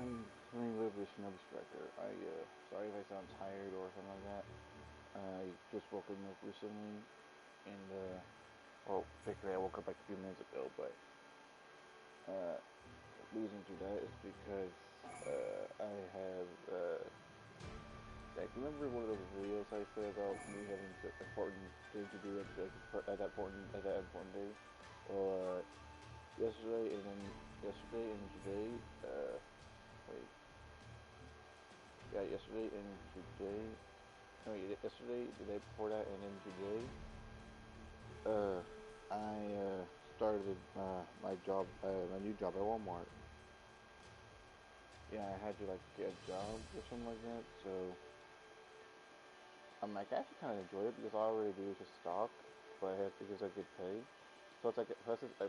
I'm playing a little bit of Shinobi Striker. Sorry if I sound tired or something like that. I just woken up recently, and well, basically I woke up like a few minutes ago, but uh, reason to that is because I have like remember one of those videos I said about me having an important thing to do at that important day. Well, yesterday and today, wait, yeah, yesterday and today. No, yesterday, the day before that, and then today, uh, I started my new job at Walmart. Yeah, I had to like get a job or something like that. So I'm like I actually kind of enjoy it because all I already do is just stock, but it gives a good pay. So it's like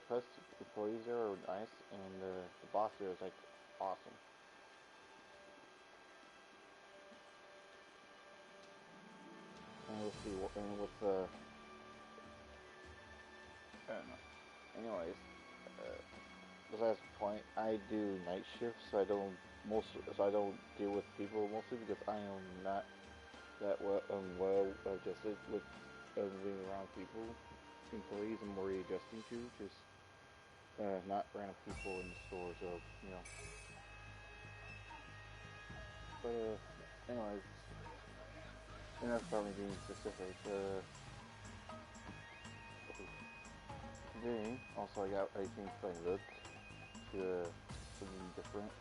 plus employees there are nice, and the boss there is like awesome. And we'll see. And what's I don't know. Anyways, uh, besides the point, I do night shifts, so I don't deal with people mostly because I am not that well adjusted with being around people. Employees I'm more adjusting to, just not random people in the store. So you know, but anyways, enough about me being specific. Today also I changed my look to something different.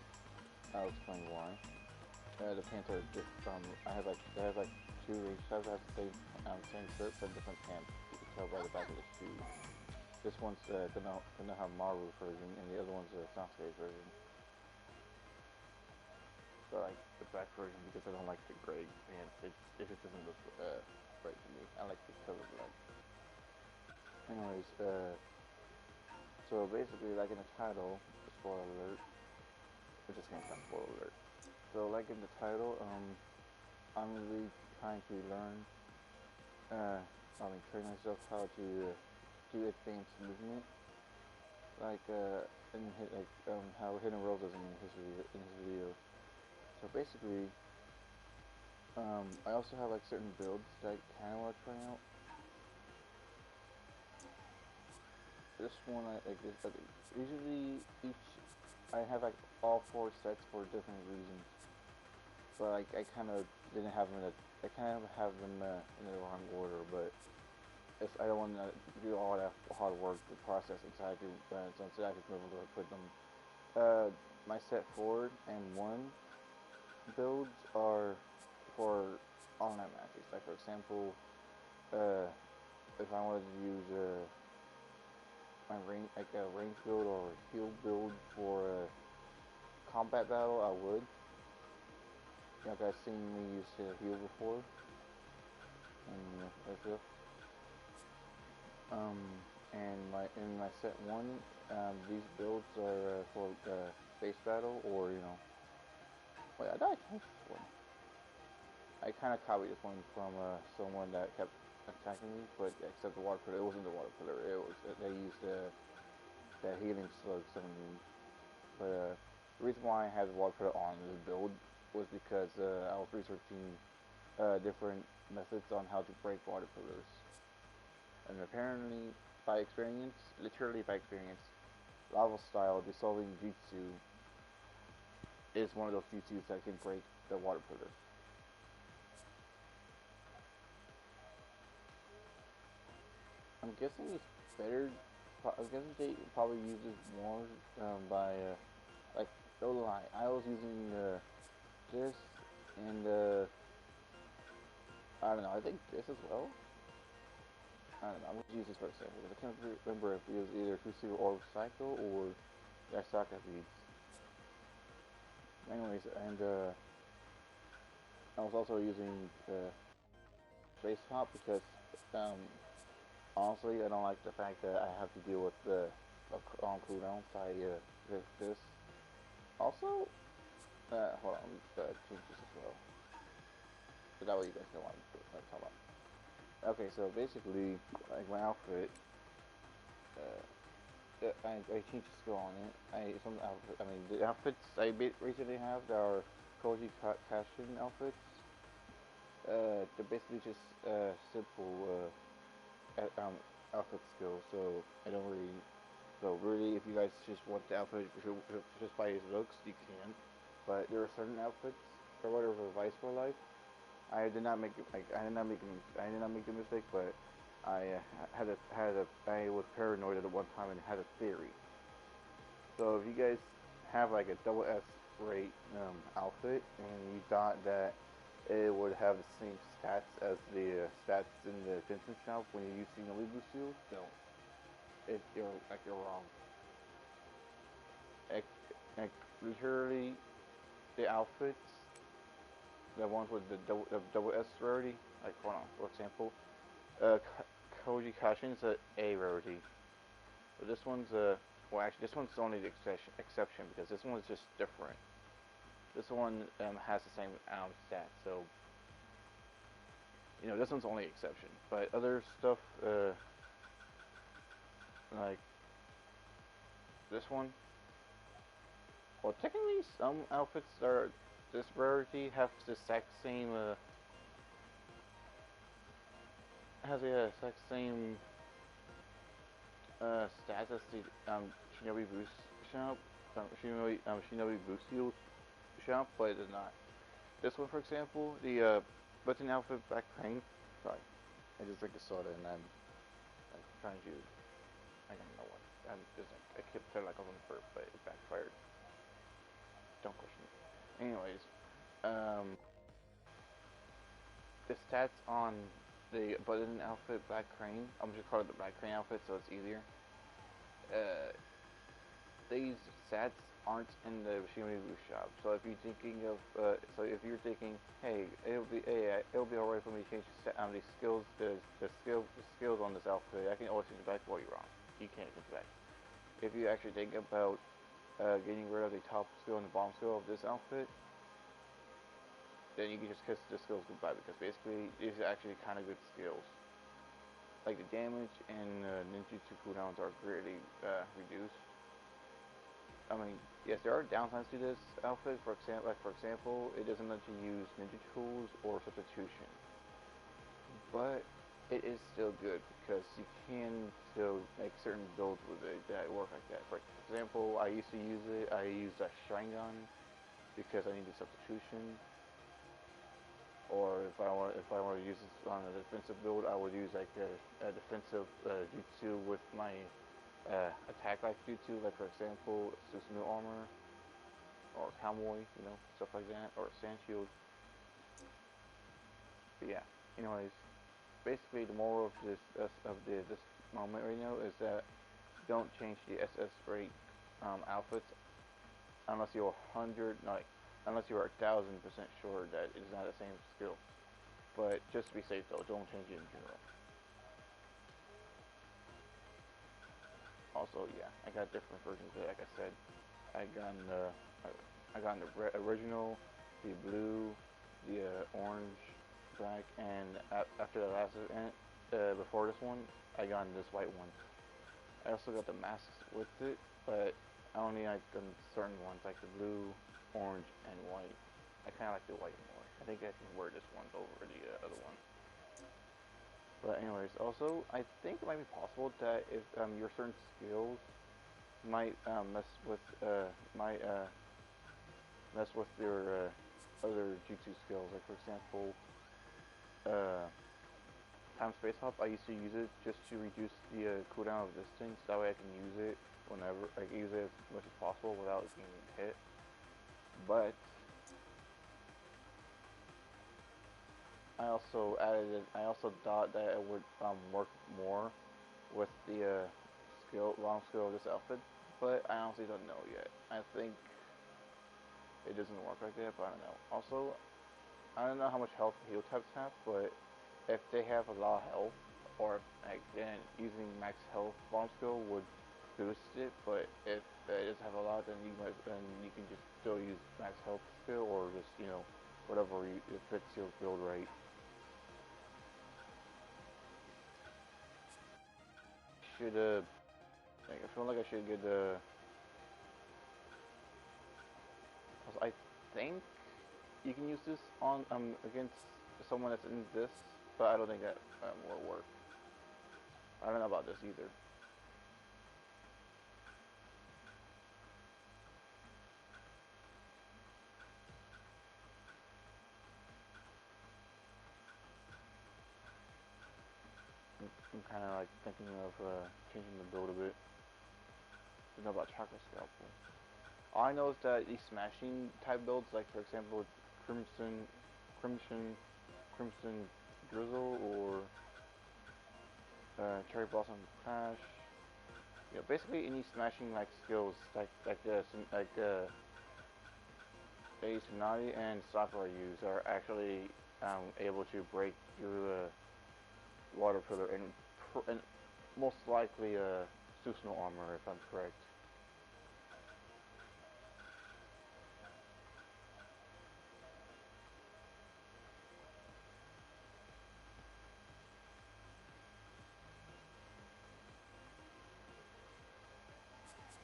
I'll explain why. The pants are different. I have like two range styles. I have the same shirt but different pants. You can tell by the back of the shoe. This one's gonna have Maru version, and the other one's the Sasuke version. So I like the black version because I don't like the gray pants. It just doesn't look right to me. I like the color black. Anyways, so basically, like in the title, spoiler alert. We're just gonna sound spoiler alert. So like in the title, I'm really trying to learn train myself how to do advanced movement, like how Hidden Rose does in his video. So basically, I also have like certain builds that I kind of want to try out. This one, usually each I have like all four sets for different reasons, but like I kind of didn't have them I kind of have them in the wrong order, but I don't want to do all that hard work, the process inside to so instead I just be able to put them. My set 4 and 1 builds are for online matches. Like for example, uh, if I wanted to use my range like a range build or heal build for a combat battle, I would. You know, guys seen me use heal before, and that's it. Um, and in my set 1, these builds are for base battle or wait, I died twice this one. I kind of copied this one from someone that kept attacking me, but except the water pillar, it wasn't the water pillar. It was they used that healing slug 17. But the reason why I had the water pillar on this build was because I was researching different methods on how to break water pillars, and apparently by experience, literally by experience, lava style dissolving jutsu is one of those jutsus that can break the water pillar. I'm guessing it's better. I'm guessing they probably use it more by like no lie. I was using this and I don't know. I think this as well. I don't know. I'm gonna use this for example because I can't remember if it was either Crucible or Psycho or Yasaka beads. Anyways, and I was also using Face Hop because um, honestly, I don't like the fact that I have to deal with the on cooldown side this. Also, hold on, let me change this as well. So that way you guys know what I'm talking about. Okay, so basically, like my outfit, I changed the skill on it. I mean the outfits I recently have that are Koji Kashin outfits. They're basically just simple outfit skill. So I don't really. So really, if you guys just want the outfit just by his looks, you can. But there are certain outfits or whatever advice for life. I did not make like I did not make the mistake, but I I was paranoid at one time and had a theory. So if you guys have like a double S rate outfit and you thought that it would have the same stats as the stats in the Vincent shop when you use Shinobi Blue Shield, don't. You're wrong. Like, like literally the outfits, the ones with the double S rarity, like hold on, for example, uh, Koji Kashin's a A rarity. But this one's a well, actually, this one's only the exception because this one is just different. This one has the same stat, so this one's only exception. But other stuff, like this one, well, technically some outfits are this rarity have the exact same has the exact same stats as the Shinobi Boost shop, Shinobi Boost Shield shop, but it does not. This one, for example, the button outfit Black Crane. Sorry, I just drank a soda and I'm trying to. I don't know what. I'm just like I kept feeling like I was on burp, but it backfired. Don't question me. Anyways, um, the stats on the button outfit Black Crane. I'm just calling it the Black Crane outfit so it's easier. Uh, these sets aren't in the Shinobi shop. So if you're thinking of, if you're thinking, hey, it'll be alright for me to change the skills, the skills on this outfit. I can always change it back. Well, you're wrong. You can't change it back. If you actually think about getting rid of the top skill and the bottom skill of this outfit, then you can just kiss the skills goodbye because basically these are actually kind of good skills. Like the damage and ninjutsu cooldowns are greatly reduced. I mean, yes, there are downsides to this outfit. For example, it doesn't let you use ninja tools or substitution, but it is still good because you can still make certain builds with it that work like that. For example, I used to use it. I used a Sharingan because I needed substitution. Or if I want to use this on a defensive build, I would use like a defensive jutsu with my attack like jutsu, like for example, Susanoo armor or Cowboy, stuff like that, or Sand Shield. But yeah, anyways, basically the moral of this moment right now is that don't change the SS rate outfits unless you're 100 like unless you're 1,000% sure that it is not the same skill. But just to be safe though, don't change it in general. Also, yeah, I got different versions of it. Like I said, I got the I got the original, the blue, the orange, black, and after the last event, before this one, I got this white one. I also got the masks with it, but I only like the certain ones, like the blue, orange, and white. I kind of like the white more. I think I can wear this one over the other one. But anyways, also I think it might be possible that if your certain skills might might mess with your other jutsu skills. Like for example, uh, time space hop. I used to use it just to reduce the cooldown of this thing, so that way I can use it whenever I can use it as much as possible without getting hit. But I also thought that it would work more with the long skill of this outfit, but I honestly don't know yet. I think it doesn't work like that, but I don't know. Also, I don't know how much health heal types have, but if they have a lot of health, or like then using max health bomb skill would boost it. But if it doesn't have a lot, then you can just still use max health skill, or just whatever it fits your build right. Should Like, I feel like I should get the. I think you can use this on against someone that's in this, but I don't think that will work. I don't know about this either. I'm kind of like thinking of changing the build a bit. I don't know about chocolate scalpel. All I know is that these smashing type builds, like for example, crimson, crimson, crimson drizzle, or cherry blossom crash. You know, basically any smashing like skills like a Shinobi and Sakura use are actually able to break through the water pillar and most likely Susanoo armor if I'm correct.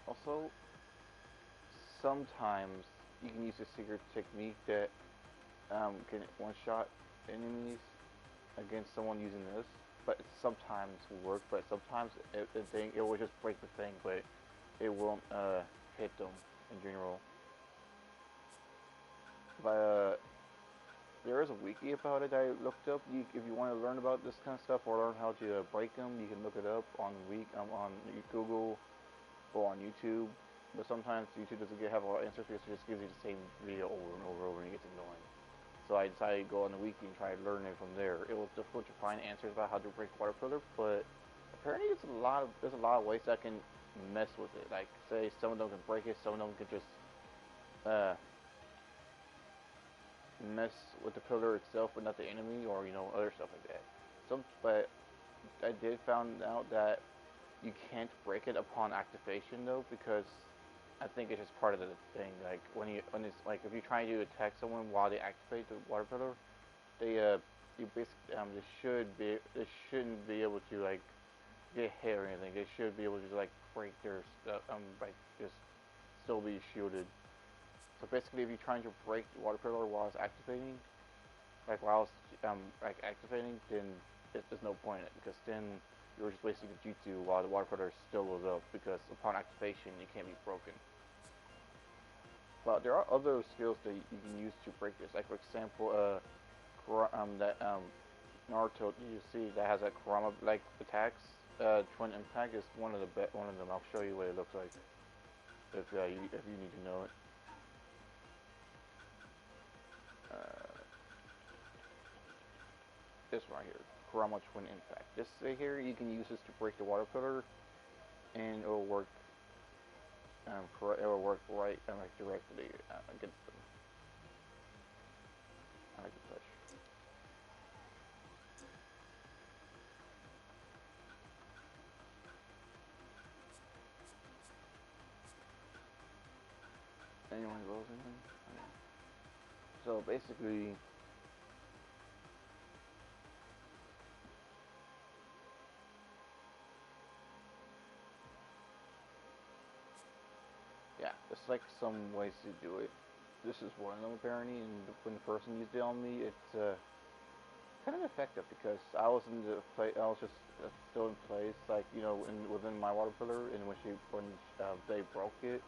Also, sometimes you can use a secret technique that can one-shot enemies against someone using this, but it sometimes will work. But sometimes it will just break the thing, but it won't hit them in general. But there is a wiki about it I looked up. If you want to learn about this kind of stuff or learn how to break them, you can look it up on Google or on YouTube. But sometimes YouTube doesn't have a lot of answers because it just gives you the same video over and over and over, and it gets annoying. So I decided to go on the wiki and try to learn it from there. It was difficult to find answers about how to break water pillar, but apparently there's a lot of ways that can mess with it. Like say some of them can break it, some of them can just uh, mess with the pillar itself, but not the enemy, or other stuff like that. But I did found out that you can't break it upon activation though, because I think it's just part of the thing. Like when it's like if you're trying to attack someone while they activate the water pillar, you basically they shouldn't be able to like get hit or anything. They should be able to like break their stuff like just still be shielded. So basically, if you're trying to break the water pillar while it's activating, like while it's like activating, then there's no point in it because then you're just wasting the jutsu while the water pillar still goes up because upon activation it can't be broken. But there are other skills that you can use to break this. Like for example, that Naruto you see that has a Kurama like attacks. Twin Impact is one of them. I'll show you what it looks like if you need to know it. Uh, this right here, Kurama Twin Impact. This right here, you can use this to break the water pillar, and it'll work. It'll work right like directly against them. I like to touch. Anyone goes anything? Okay. So basically, yeah, it's like some ways to do it. This is one of them apparently, and when the person used it on me, it's kind of effective because I was just still in place, like within my water pillar, and when they broke it,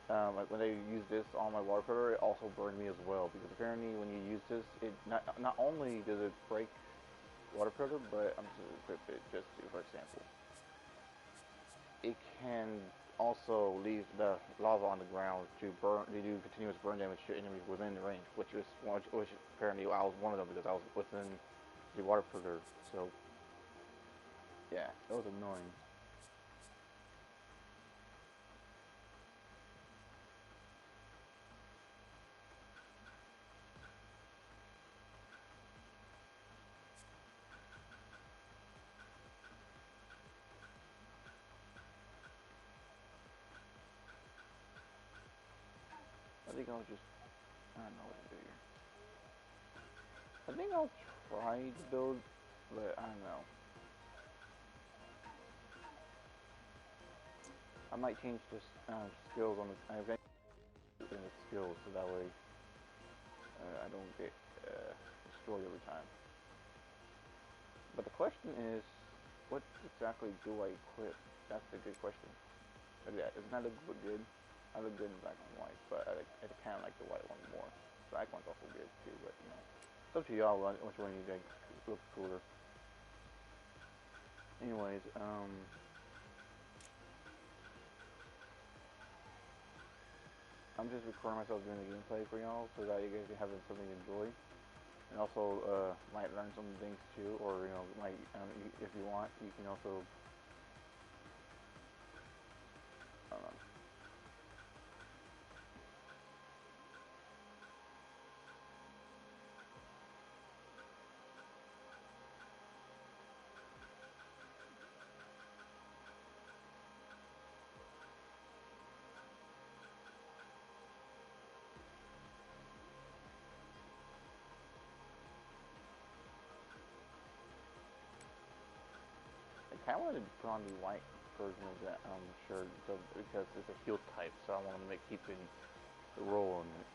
like when they used this on my water pillar, it also burned me as well because apparently when you use this, it not only does it break water pillar, but I'm just equip it just to, for example, it can also leave the lava on the ground to do continuous burn damage to enemies within the range, which apparently I was one of them because I was within the water pillar. So yeah, that was annoying. I think I'll just I don't know what to do here. I think I'll try to build, but I don't know. I might change this skills on the skills so that way I don't get destroyed every time. But the question is, what exactly do I equip? That's the good question. Look at that. Doesn't that look good? I look good in black and white, but I kind of like the white one more. Black one's also good too, but you know, it's up to y'all which one you think looks cooler. Anyways, I'm just recording myself doing the gameplay for y'all so that you guys can have something to enjoy, and also might learn some things too, or you know, might if you want, you can also I don't know. I kind of wanted to put on the white version of that shirt so, because it's a heel type, so I want to make keeping the roll on it.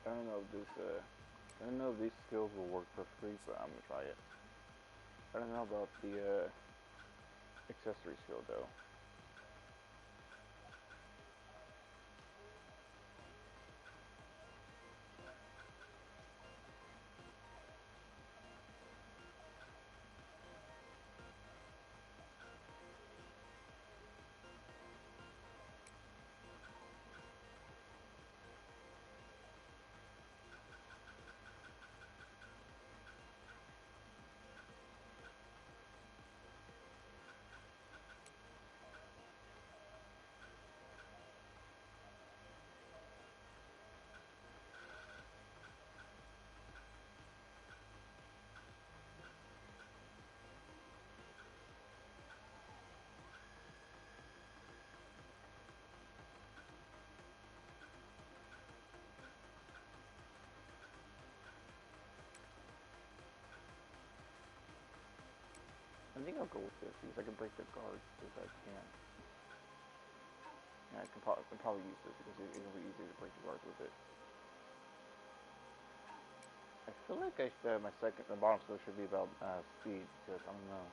I don't know if this I don't know if these skills will work perfectly, but I'm gonna try it. I don't know about the accessory skill though. I think I'll go with this because I can break the guards if I can. Yeah, I can probably use this because it'll be easier to break the guards with it. I feel like my bottom skill should be about speed because I don't know.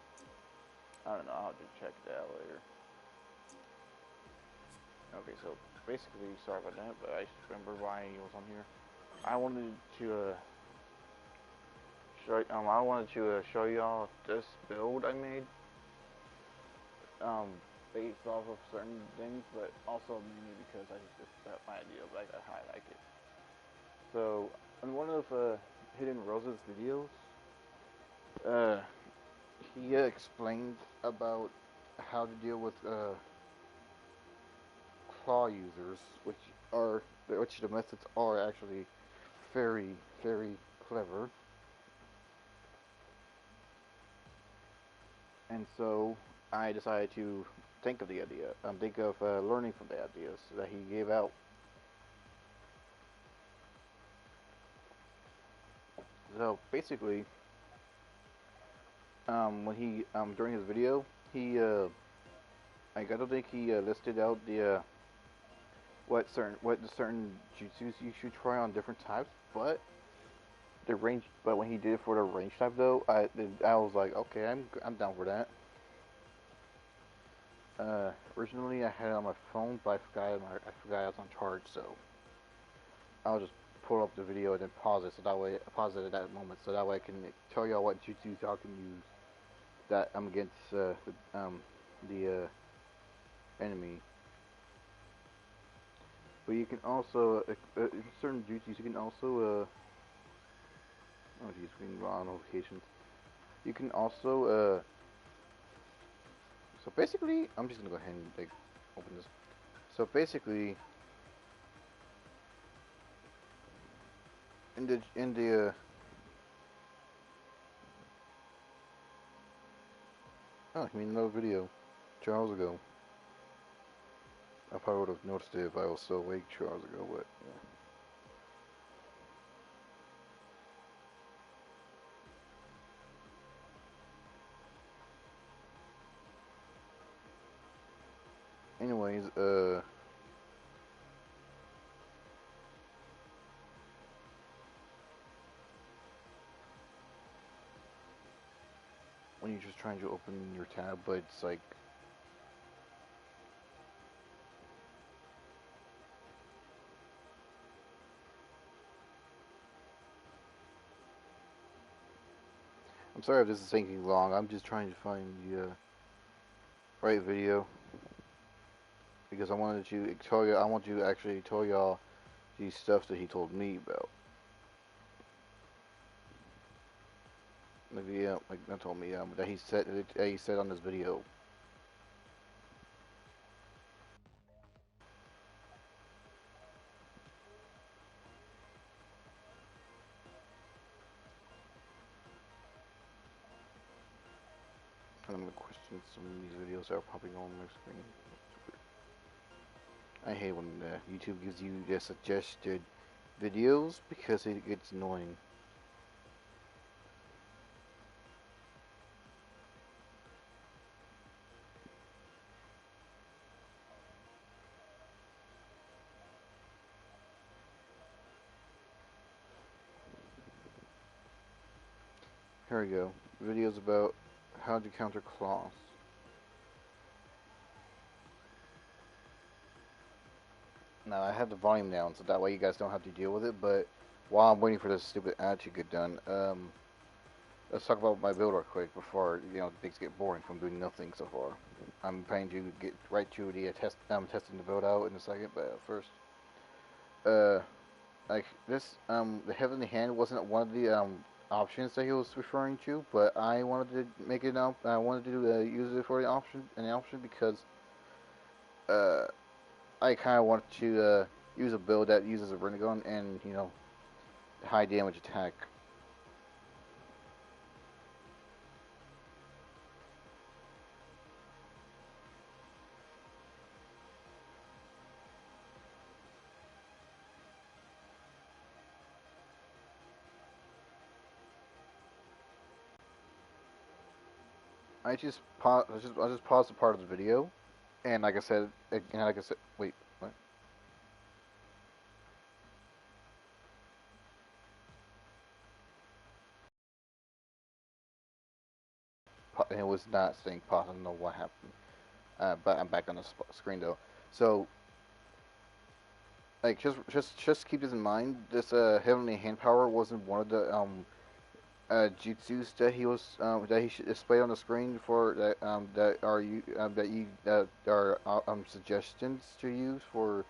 I don't know. I'll just check that out later. Okay, so basically, sorry about that, but I just remember why he was on here. I wanted to show y'all this build I made. Based off of certain things, but also mainly because I just my idea of like how I like it. So in one of Hidden Rose's videos, uh, he explained about how to deal with claw users, which the methods are actually very very clever. And so I decided to think of the idea, think of learning from the ideas that he gave out. So basically, when he during his video, he I don't think he listed out the what the certain jutsus you should try on different types, but the range. But when he did it for the range type though, I was like, okay, I'm down for that. Originally I had it on my phone, but I forgot I was on charge, so I'll just pull up the video and then pause it, so that way pause it at that moment, so that way I can tell y'all what jutsus y'all can use that I'm against the enemy. But you can also in certain jutsus you can also oh geez, we can go on notifications. You can also so basically I'm just gonna go ahead and like open this. So basically in the oh, I mean another video 2 hours ago. I probably would have noticed it if I was still awake 2 hours ago, but yeah. Anyways, when you're just trying to open your tab, but it's like I'm sorry if this is taking long. I'm just trying to find the right video because I wanted to tell you. I want to actually tell y'all the stuff that he told me about. Maybe like not told me that he said on this video. And I'm gonna question some of these videos that are popping on my screen. I hate when YouTube gives you the suggested videos because it gets annoying. Here we go. Videos about how to counter claws. Now I have the volume down, so that way you guys don't have to deal with it. But while I'm waiting for this stupid ad to get done, let's talk about my build real quick before things get boring from doing nothing so far. I'm trying to get right to the test. I'm testing the build out in a second, but first, uh, like this, the heavenly hand wasn't one of the options that he was referring to, but I wanted to make it up. I wanted to use it for the option because uh, I kind of want to use a build that uses a Renegon and high damage attack. I just paused the part of the video, and like I said, wait, what? And it was not saying pause. I don't know what happened. But I'm back on the screen though. So like just keep this in mind. This heavenly hand power wasn't one of the jutsus that he should display on the screen for that are suggestions to use for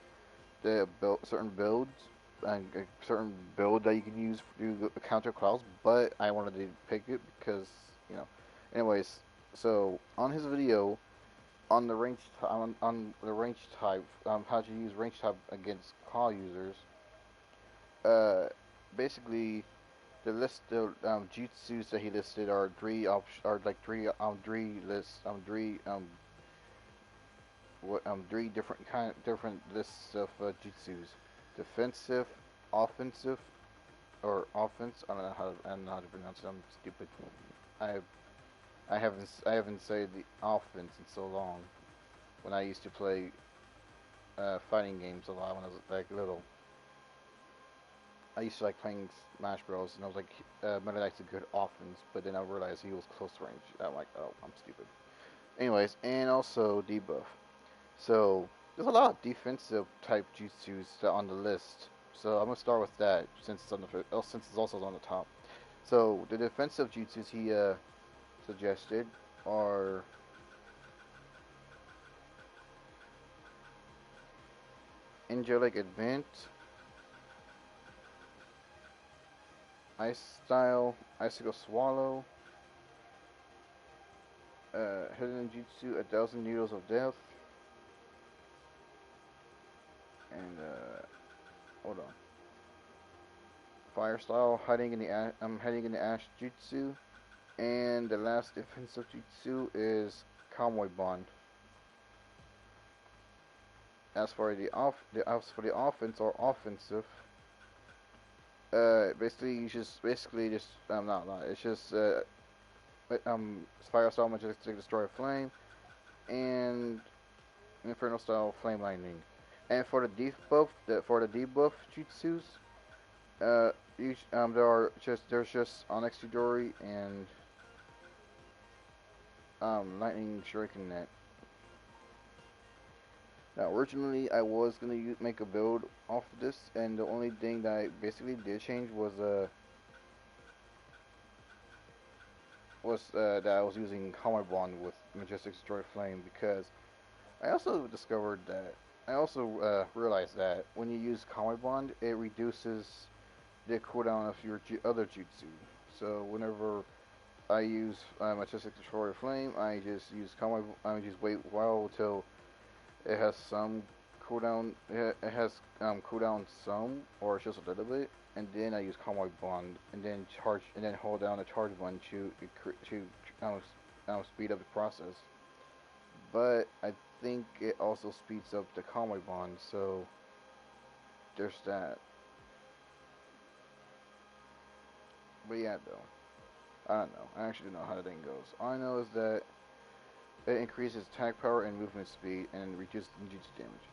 the certain builds and a certain build that you can use to counter claws. But I wanted to pick it because you know. Anyways, so on his video on the on the range type, how to use range type against claw users. Uh, basically, the jutsus that he listed are three lists three different lists of jutsus: defensive, offensive, or offense. I don't know how to pronounce it. I'm stupid. I I haven't said the offense in so long. When I used to play fighting games a lot when I was like little. I used to like playing Smash Bros. And I was like, Meta Knight's a good offense, but then I realized he was close range. I'm like, oh, I'm stupid. Anyways, and also debuff. So there's a lot of defensive type jutsus on the list. So I'm gonna start with that since it's since it's also on the top. So the defensive jutsus he suggested are Angelic Advent, Ice Style, Icicle Swallow, Hidden Jutsu, A Thousand Needles of Death, and hold on, fire style, hiding in the ash jutsu, and the last defensive jutsu is Kamui Bond. As for the offense or offensive, basically you just not it's just fire style majestic destroy flame and inferno style flame lightning. And for the debuff jutsus, there's just Onyx Chidori and lightning shuriken net. Now, originally I was gonna make a build off of this, and the only thing that I basically did change was that I was using Hammer Bond with Majestic Destroy Flame, because I also discovered that I also realized that when you use Hammer Bond, it reduces the cooldown of your other jutsu. So whenever I use Majestic Destroy Flame, I just wait a while till it has some cooldown. It has cooldown some, or just a little bit, and then I use Convoy Bond, and then hold down the charge button to speed up the process. But I think it also speeds up the Convoy Bond, so there's that. But yeah, though, I don't know. I actually don't know how the thing goes. All I know is that it increases attack power and movement speed, and reduces ninjutsu damage.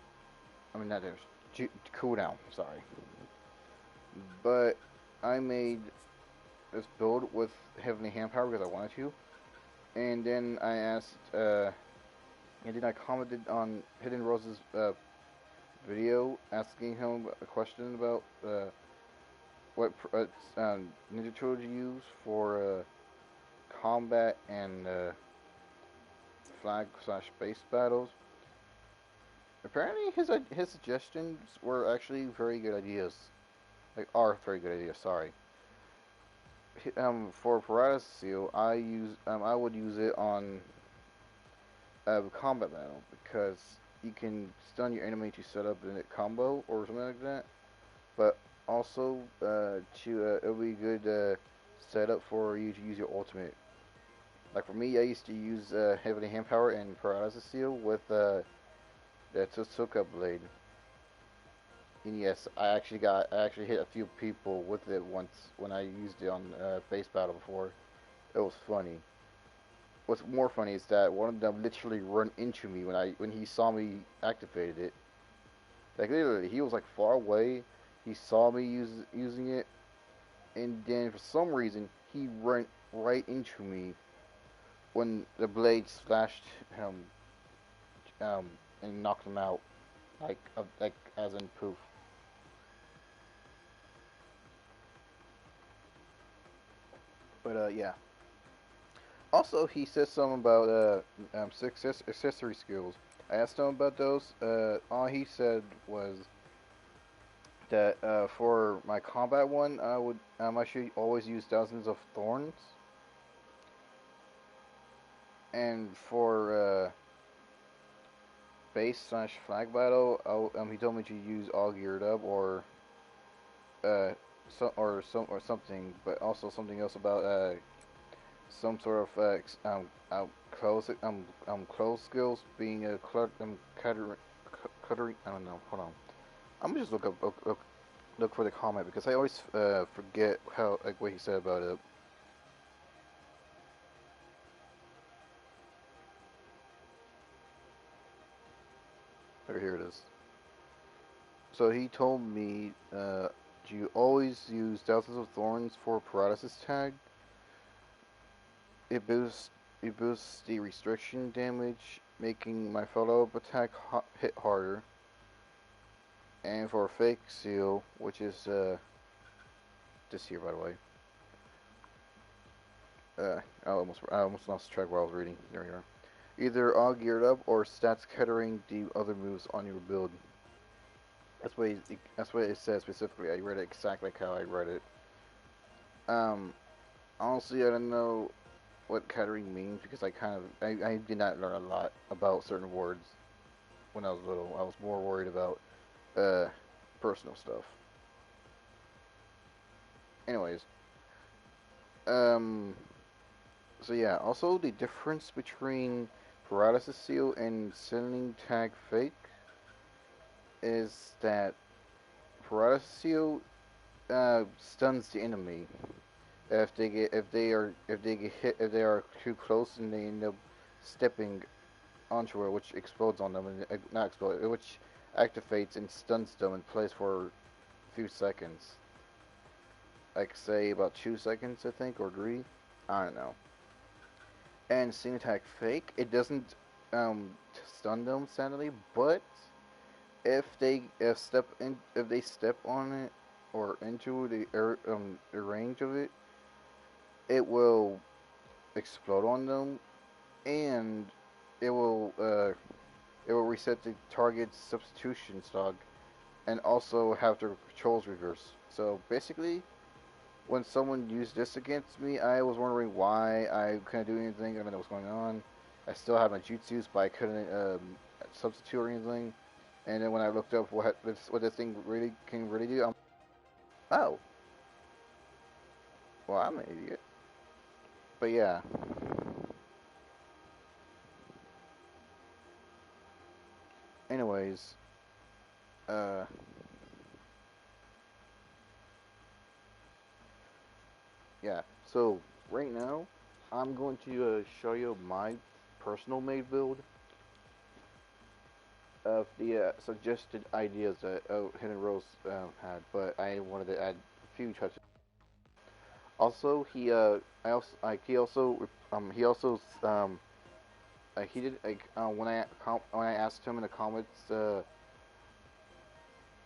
I mean, not damage, cooldown. Sorry. But I made this build with heavenly hand power because I wanted to, and then I commented on Hidden Rose's video, asking him a question about what ninja tools you use for combat and flag/base battles. Apparently, his suggestions were actually very good ideas. Like, are very good ideas. Sorry. For Paralysis Seal, I would use it on combat battle, because you can stun your enemy to set up a combo or something like that. But also, it'll be a good setup for you to use your ultimate. Like for me, I used to use Heavenly Hand Power and Paralysis Seal with the Tsuka Blade. And yes, I actually hit a few people with it once when I used it on base battle before. It was funny. What's more funny is that one of them literally run into me when he saw me activated it. Like literally, he was like far away. He saw me using it, and then for some reason he ran right into me when the blade slashed him, and knocked him out, like as in poof. But yeah. Also, he said something about accessory skills. I asked him about those. All he said was that for my combat one, I should always use Thousands of Thorns, and for base/flag battle, he told me to use All Geared Up uh, or something, but also something else about some sort of close skills being a cuttering. I don't know. Hold on. I'm gonna just look for the comment, because I always forget how, like, what he said about it. Or here it is. So he told me you always use Thousands of Thorns for paralysis tag. It boosts the restriction damage, making my follow-up attack hit harder. And for Fake Seal, which is this here, by the way. I almost lost track while I was reading. There we are. Either all geared up or stats catering the other moves on your build. That's what it says specifically. I read it exactly like how I read it. Honestly, I don't know what catering means, because I did not learn a lot about certain words when I was little. I was more worried about personal stuff. anyways, um, so yeah. Also, the difference between paralysis seal and sending tag fake is that paralysis seal stuns the enemy if they get hit if they are too close and they end up stepping onto it, which explodes on them and not explode, which activates and stuns them in place for a few seconds, like say about 2 seconds, I think, or three. I don't know. And Sting Attack Fake, it doesn't stun them sadly, but if they step on it or into the range of it, it will explode on them and it will uh, it will reset the target's substitution stock and also have the controls reverse. So basically, when someone used this against me, I was wondering why I couldn't do anything. I didn't know what's going on. I still had my jutsus, but I couldn't substitute or anything. And then when I looked up what this thing really can really do, oh, well, I'm an idiot. But yeah, anyways, uh, yeah. So right now, I'm going to show you my personal made build of the suggested ideas that Hidden Rose had, but I wanted to add a few touches. Also, he also he did like when I asked him in the comments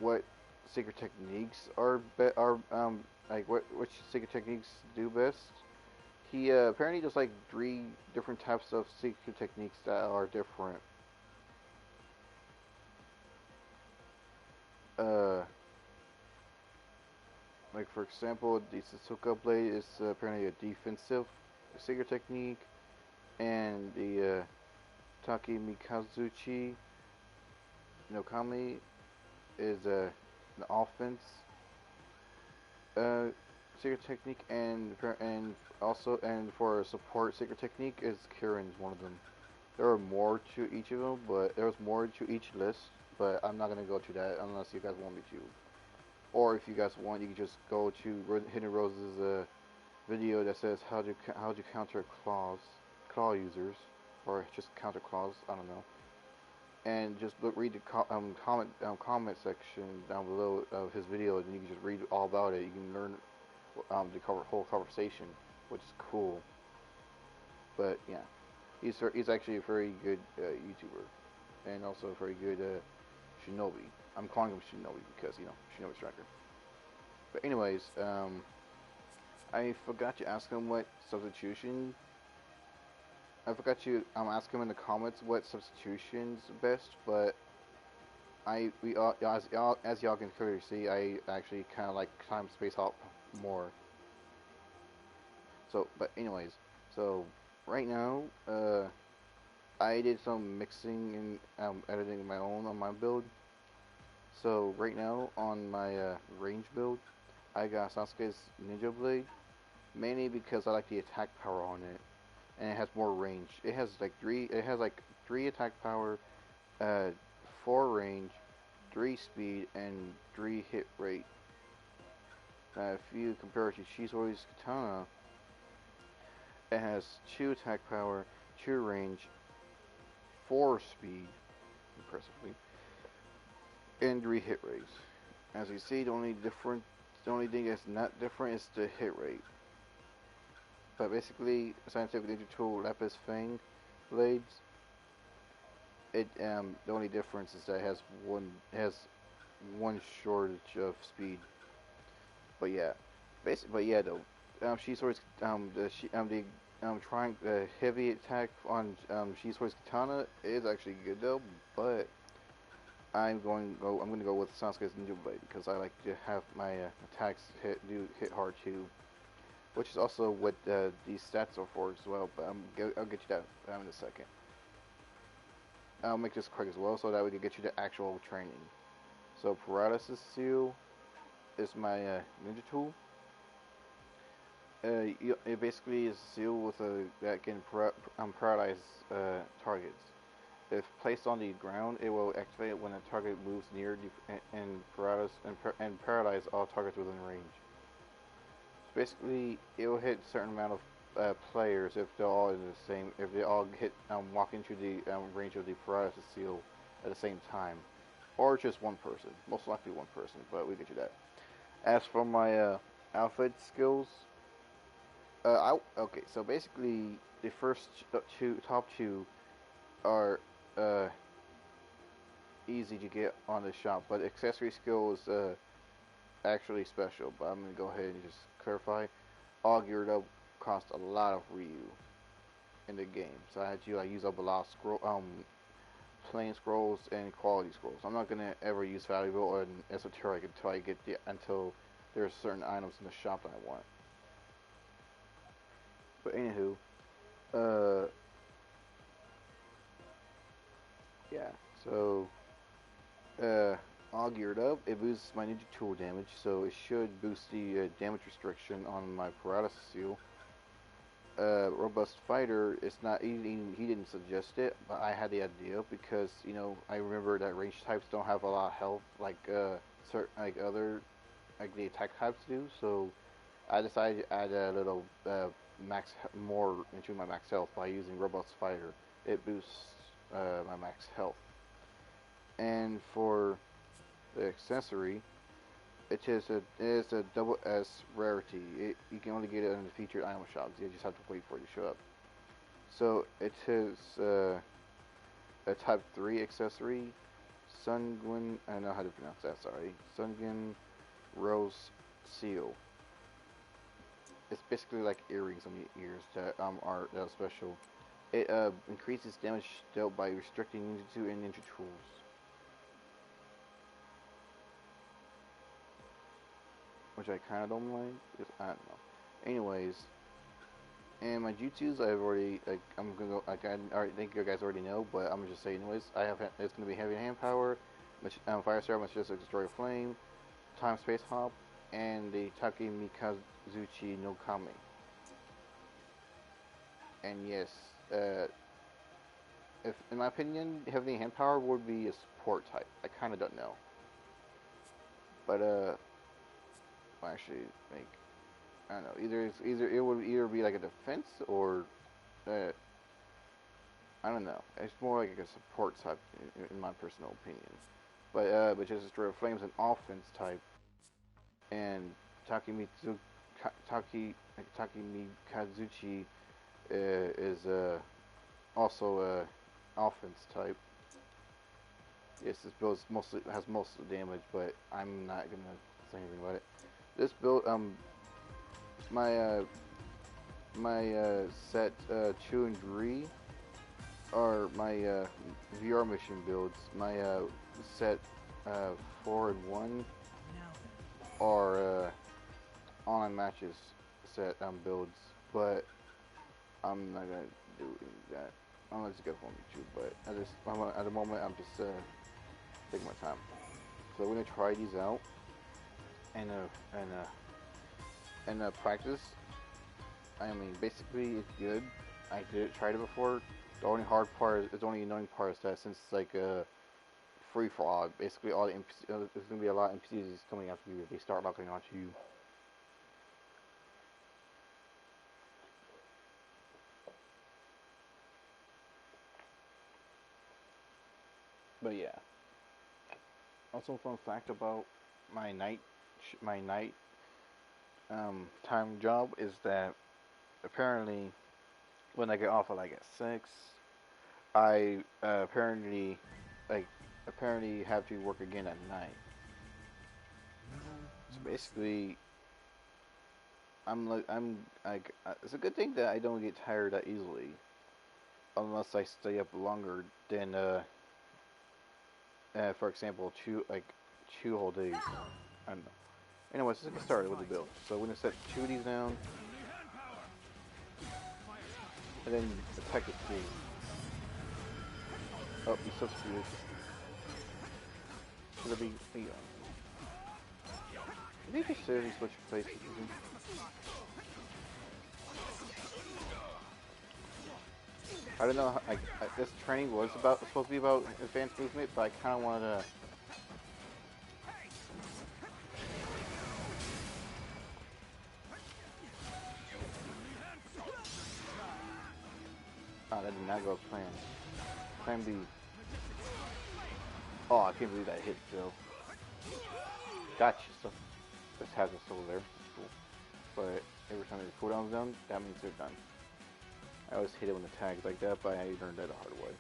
what secret techniques are like which secret techniques do best. He apparently does like three different types of secret techniques that are different. Uh, like for example, the Suzuka blade is apparently a defensive secret technique, and the Taki Mikazuchi no Kami is an offense uh, secret technique, and for a support secret technique is Kirin's one of them. There are more to each of them, but there's more to each list. But I'm not gonna go to that unless you guys want me to. Or if you guys want, you can just go to Hidden Rose's video that says how to counter claw users, or just counter claws. I don't know. And just read the comment section down below of his video, and you can just read all about it. You can learn the whole conversation, which is cool. But yeah, he's actually a very good YouTuber, and also a very good Shinobi. I'm calling him Shinobi because Shinobi Striker. But anyways, I forgot to ask him what substitution. I forgot to ask him in the comments what substitution's best, but as y'all can clearly see, I actually kind of like time space hop more. So, but anyways, so right now, I did some mixing and editing my own on my build. So right now on my range build, I got Sasuke's Ninja Blade, mainly because I like the attack power on it, and it has more range. It has like three attack power, uh, 4 range, 3 speed, and 3 hit rate. If you compare it to Shisori's Katana, it has 2 attack power, 2 range, 4 speed, impressively, and 3 hit rates. As you see, the only thing that's not different is the hit rate. But basically, Scientific Ninja Tool Lapis Fang blades, the only difference is that it has one shortage of speed. But yeah, but yeah though, Shisore's trying the heavy attack on Shisore's katana is actually good though, but I'm going to go with Sasuke's Ninja Blade because I like to have my attacks hit hard too, which is also what these stats are for as well. But I'll get you that in a second. I'll make this quick as well so that we can get you the actual training. So Paralysis Seal is my ninja tool. It basically is sealed with a that can paralyze targets. If placed on the ground, it will activate when a target moves near and paralyze all targets within range. So basically, it will hit a certain amount of players if they're all in the same. If they all hit walk into the range of the paralysis seal at the same time, or just one person. Most likely one person, but we get you that. As for my outfit skills, okay. So basically, the first top two are uh, easy to get on the shop, but accessory skill is actually special. But I'm gonna go ahead and just clarify. All geared up cost a lot of Ryu in the game, so I had to use up a lot of plain scrolls and quality scrolls. I'm not gonna ever use valuable or esoteric until there's certain items in the shop that I want. But anywho, uh, yeah. So all geared up, it boosts my ninja tool damage, so it should boost the damage restriction on my paralysis seal. Robust fighter, it's not he didn't suggest it, but I had the idea because I remember that range types don't have a lot of health certain other the attack types do. So I decided to add a little more into my max health by using robust fighter. It boosts my max health. And for the accessory, it is a double S rarity. You can only get it in the featured item shops. You just have to wait for it to show up. So it is a Type 3 accessory, Sungun. I don't know how to pronounce that. Sorry, Sungun Rose Seal. It's basically like earrings on the ears that are special. It increases damage dealt by restricting ninjutsu and ninja tools. Which I kind of don't like. I don't know. Anyways, and my jutsus I've already I'm gonna go I already think you guys already know, but I'm gonna just say anyways. It's gonna be heavy hand power, fire star, majestic destroy flame, time space hop, and the Take Mikazuchi no Kame. And yes, if in my opinion, heavy hand power would be a support type. I kind of don't know, but well, actually, like I don't know. Either it would either be like a defense or uh, I don't know. It's more like a support type in my personal opinion. But just destroy flames an offense type, and Takemitsu Taki Takemikazuchi is also a offense type. Yes, this build has most of the damage, but I'm not gonna say anything about it. This build my set 2 and 3 are my VR mission builds. My set 4 and 1 are online matches set builds, but I'm not gonna do that. I'm gonna just get home YouTube, but at the moment I'm just taking my time. So we're gonna try these out and practice. I mean, basically it's good. I tried it before. The only hard part, the only annoying part is that since it's like a free for all, basically all the there's gonna be a lot of NPCs coming after you if they start locking onto you. But yeah. Also, fun fact about my night time job is that apparently when I get off at like at 6, I like apparently have to work again at night. So basically, it's a good thing that I don't get tired that easily, unless I stay up longer than for example, two whole days. I don't know. Anyways, let's get started with the build. So we're gonna set 2 of these down, and then attack the 3. Oh, you substituted. Should I be Did they just seriously switch places with him? I don't know. This training was supposed to be about advanced movement, but I kind of wanted to. Oh, that did not go as planned. Plan B. Oh, I can't believe that hit, Joe. Gotcha. So this has us still there. Cool. But every time the cooldown's done, that means they're done. I always hate it when the tag's like that, but I learned that the hard way.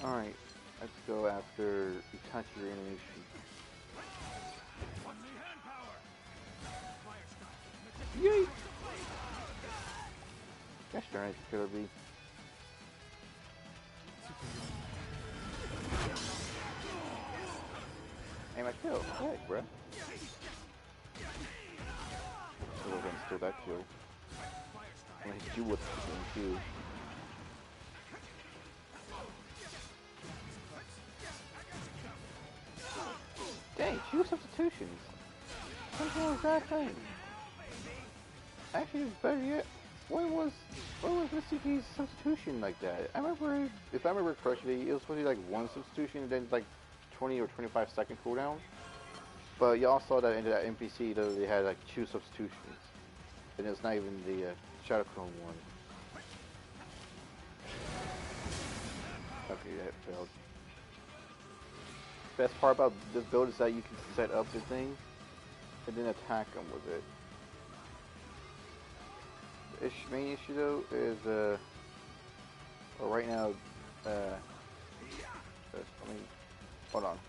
Alright, let's go after Itachi Reanimation. Yay! Gosh darn it, Killer B. Hey, my kill. Heck, bruh. So we're gonna steal that kill. I'm gonna hit you with the Q. Dang, 2 substitutions. Something was that thing. Actually, better yet, when was Mr. P's substitution like that? I remember, if I remember correctly, it was supposed to be like 1 substitution and then like 20 or 25-second cooldown. But y'all saw that in that NPC though they had like 2 substitutions, and it's not even the Shadow Clone one. Okay, that failed. Best part about this build is that you can set up the thing and then attack them with it. The main issue though is well, right now hold on.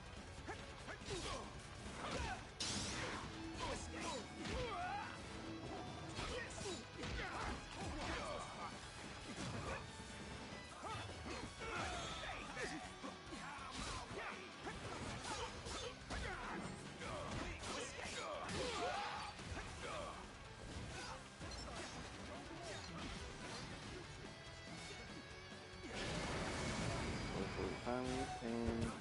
And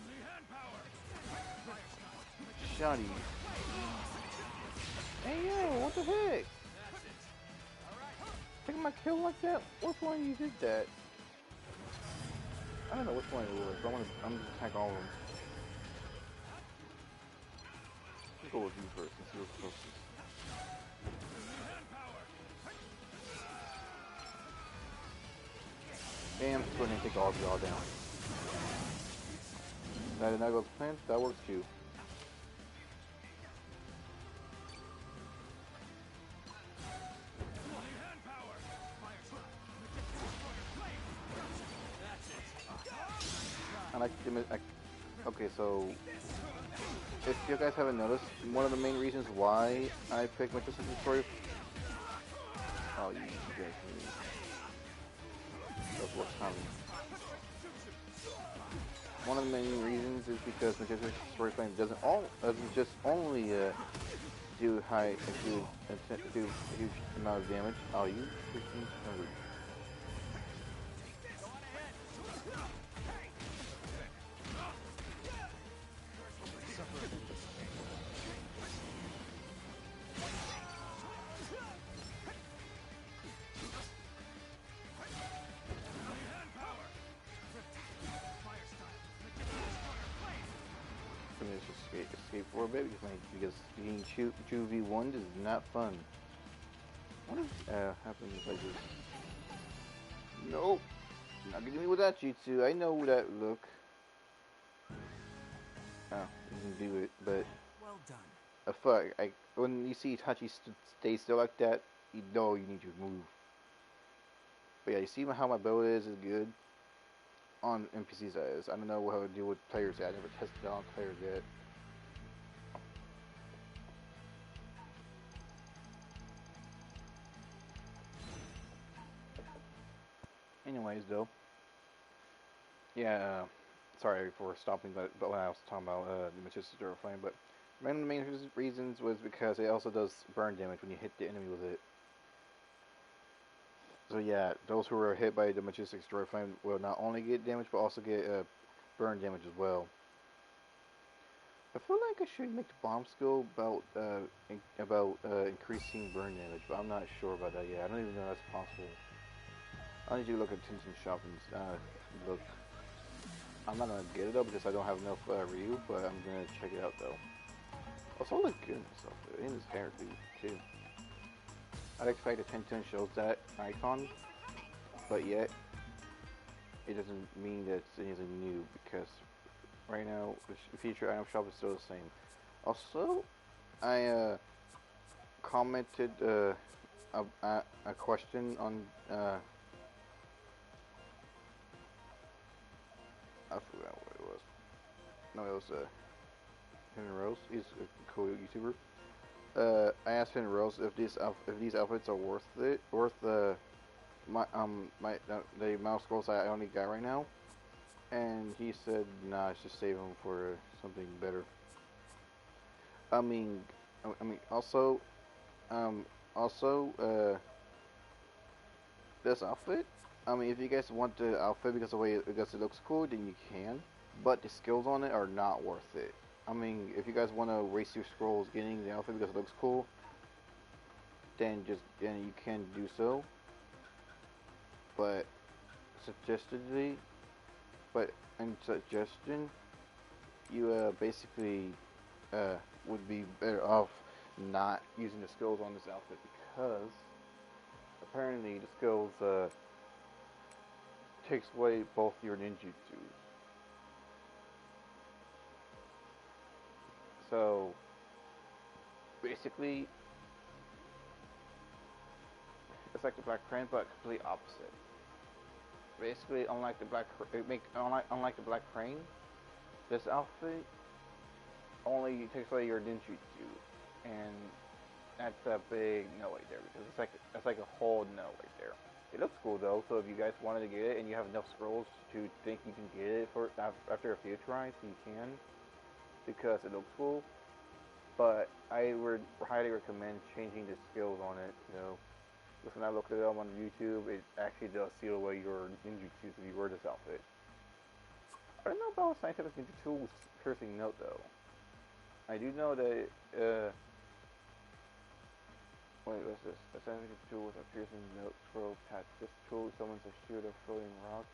Shoddy. Hey yo, what the heck? Taking my kill like that? Which one you did that? I don't know which one it was, but I'm gonna attack all of them. Let's go with you first and see what's closest. Bam, go ahead and take all of y'all down. That did not go to plan, that works too. Okay, so if you guys haven't noticed, one of the main reasons why I picked Manchester Story. Oh, you guys, that's what's coming. One of the main reasons is because Manchester Story Flame doesn't just only do a huge amount of damage. Oh, you freaking hungry. Escape for a bit because being 2v1 is not fun. What happens like this? Nope, not gonna me with that jutsu. I know that look. Oh, you can do it, but well done. When you see Itachi stay still like that, you know you need to move. But yeah, you see how my bow is good on NPCs. I don't know how to deal with players yet. I never tested it on players yet. Anyways, though, yeah, sorry for stopping, but when I was talking about the Manchester Flame, but one of the main reasons was because it also does burn damage when you hit the enemy with it. So yeah, those who are hit by the Majestic Destroyer Flame will not only get damage, but also get burn damage as well. I feel like I should make the bomb skill about increasing burn damage, but I'm not sure about that yet. I don't even know if that's possible. I need you to look at Tintin Shop and look. I'm not gonna get it though because I don't have enough Ryu, but I'm gonna check it out though. Also, look good and stuff. In his hair too. I like the fact that Tintin shows that icon, but yet it doesn't mean that it's anything new because right now the feature item shop is still the same. Also, I commented a question on I forgot what it was. No, it was Henry Rose. He's a cool YouTuber. I asked Henry Rose if these outfits are worth it, worth the amount of scrolls I only got right now, and he said, "Nah, I should save them for something better." I mean, also, um, also, this outfit. I mean, if you guys want the outfit because it looks cool, then you can. But the skills on it are not worth it. I mean, if you guys want to waste your scrolls getting the outfit because it looks cool, then you can do so. But suggested, but in suggestion, you basically would be better off not using the skills on this outfit because apparently the skills takes away both your ninjutsus. So basically, it's like the Black Crane, but completely opposite. Basically, unlike the Black Crane, this outfit only takes away your ninjutsu, and that's a big no right there because it's like a whole no right there. It looks cool though, so if you guys wanted to get it and you have enough scrolls to think you can get it for after a few tries, you can because it looks cool. But I would highly recommend changing the skills on it. Because when I looked it up on YouTube, it actually does seal away your ninjutsus if you wear this outfit. I don't know about scientific ninja tools piercing note though. I do know that wait, what's this? A scientific tool with a piercing note scroll patch. This tool summons a shield of floating rocks.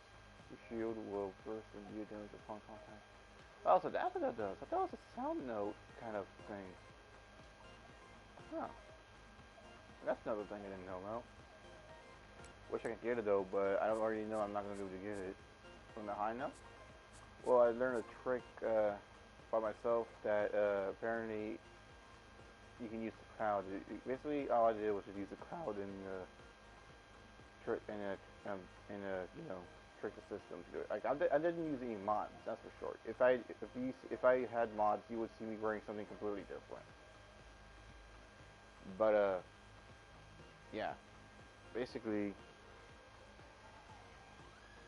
The shield will burst and deal damage upon contact. Oh, so that's what that does. I thought it was a sound note kind of thing. Huh. That's another thing I didn't know about. Wish I could get it though, but I already know I'm not gonna be able to get it. From the high enough? Well, I learned a trick by myself that apparently you can use the cloud. Basically, all I did was just use the cloud in trick the system to do it. Like I didn't use any mods. That's for sure. If I had mods, you would see me wearing something completely different. But yeah. Basically,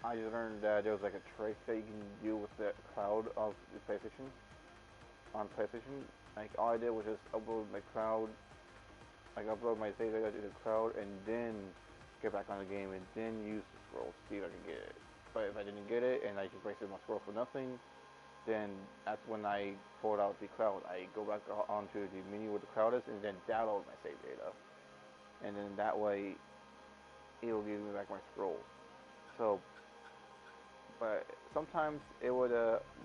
I just learned that there was like a trick that you can do with the cloud of the PlayStation on PlayStation. Like all I did was just upload my cloud, like upload my save data to the cloud, and then get back on the game, and then use the scroll to see if I can get it. But if I didn't get it, and I just wasted my scroll for nothing, then that's when I pulled out the cloud. I go back onto the menu where the cloud is, and then download my save data, and then that way it will give me back my scrolls. So, but sometimes it would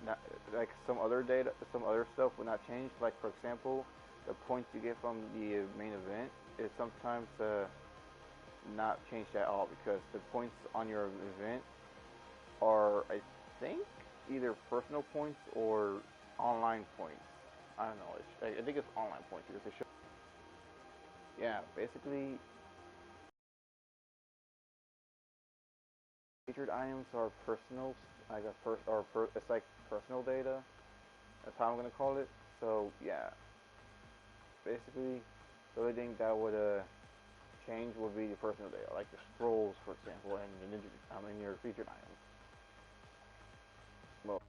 not, like some other stuff would not change. Like for example, the points you get from the main event is sometimes not changed at all because the points on your event are, I think, either personal points or online points. I don't know. I think it's online points because they show. Yeah, basically, featured items are personal, like it's like personal data. That's how I'm gonna call it. So yeah, basically, the only thing that would change would be the personal data, like the scrolls, for example, and the ninja, your featured items. Well,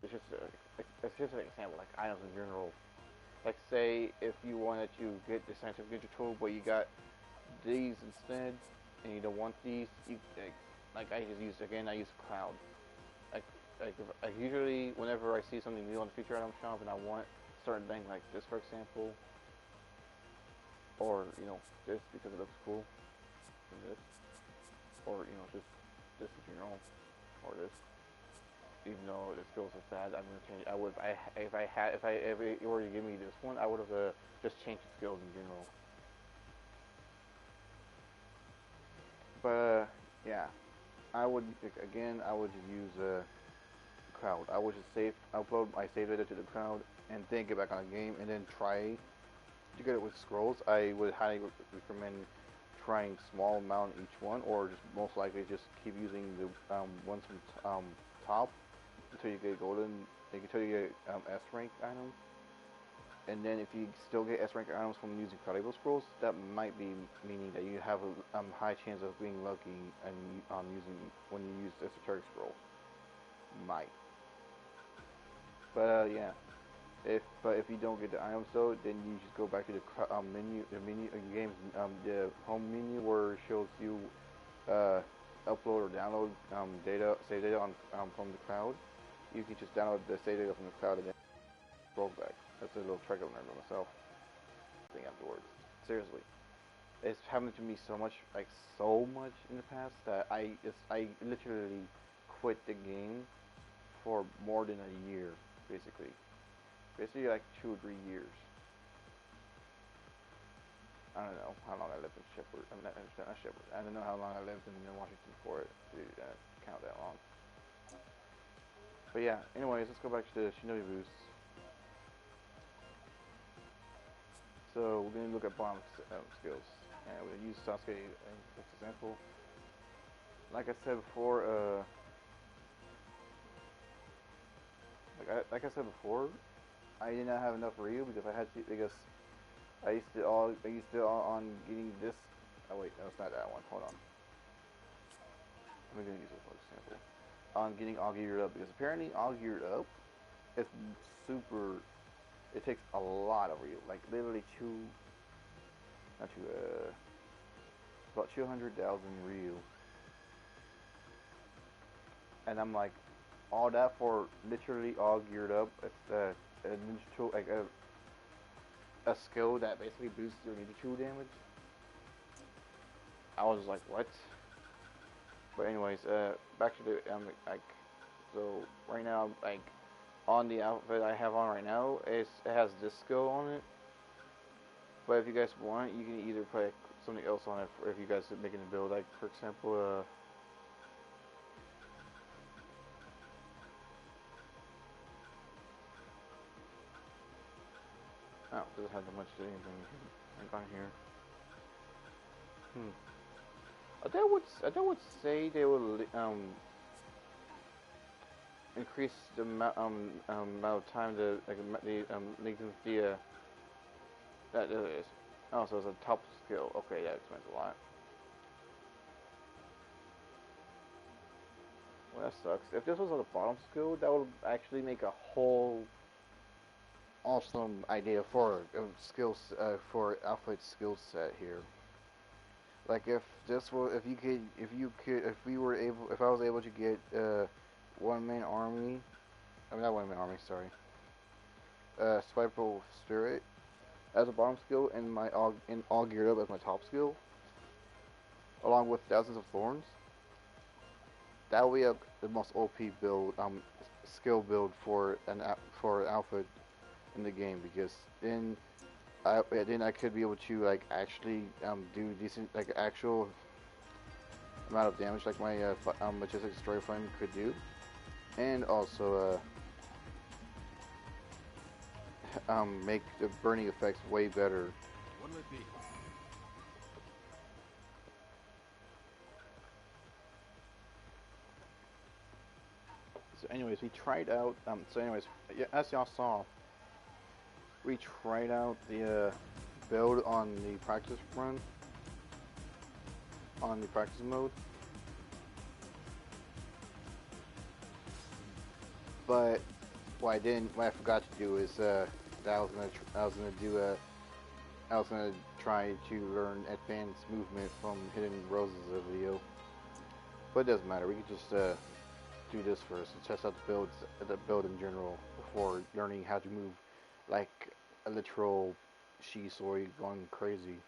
it's just an example, like items in general. Like say if you wanted to get the scientific ninja tool, but you got these instead, and you don't want these, like I just use again. I use cloud. Like, like usually whenever I see something new on the feature item shop and I want certain thing like this, for example, or this because it looks cool, and this, or just this in general, or this. Even though the skills are sad, I'm gonna change. I would, I if it were to give me this one, I would have just changed the skills in general. But yeah, I would again. I would just use cloud. I would just upload my save data to the cloud, and then get back on the game, and then try to get it with scrolls. I would highly recommend trying small amount each one, or just most likely just keep using the ones from top until you get golden, until you get S rank items. And then if you still get S rank items from using valuable scrolls, that might be meaning that you have a high chance of being lucky and using when you use esoteric scroll. Might. But yeah, if you don't get the items though, then you just go back to the menu game's the home menu where it shows you uh, upload or download save data from the cloud. You can just download the save data from the cloud and then scroll back. That's a little trick I've learned by myself. Thing afterwards. Seriously, it's happened to me so much in the past that I literally quit the game for more than a year, basically. Basically like 2 or 3 years. I don't know how long I lived in Shepherd. I mean, not Shepherd. I don't know how long I lived in Washington for it to count that long. But yeah, anyways, let's go back to the Shinobi boost. So we're going to look at bomb skills. And we're going to use Sasuke as an example. Like I said before, like I said before, I did not have enough Ryu because I used to on getting this. Oh wait, no, it's not that one. Hold on. I'm gonna use this for example. On getting all geared up because apparently all geared up is super. It takes a lot of Ryu, like literally about 200,000 Ryu, and I'm like, all that for literally all geared up. It's a ninja tool, like a skill that basically boosts your ninja tool damage. I was like, what? But anyways, back to the like, so right now, like, on the outfit I have on right now, it has this skill on it. But if you guys want, you can either put something else on it if you guys are making a build. Like for example, oh, doesn't have that much to anything. Like on here. Hmm. I would say they will increase the amount of time the lengthen the that is. Oh, so it's a top skill. Okay, that explains a lot. Well, that sucks. If this was on the bottom skill, that would actually make a whole awesome idea for skills for outfit skill set here. Like if this were, if we were able, if I was able to get one man army, I mean not one man army, sorry, Swiper Spirit as a bottom skill and all geared up as my top skill, along with thousands of thorns. That would be the most OP build, skill build for for an outfit in the game because then I could be able to like actually do decent like actual amount of damage like my Majestic Destroyer Flame could do, and also make the burning effects way better. What'll it be? So anyways, we tried out. So anyways, yeah, as y'all saw, we tried out the build on the practice run, on the practice mode. But what I forgot to do is that I was gonna try to learn advanced movement from Hidden Roses video. But it doesn't matter. We can just do this first and test out the build in general before learning how to move like a literal Shisoi going crazy.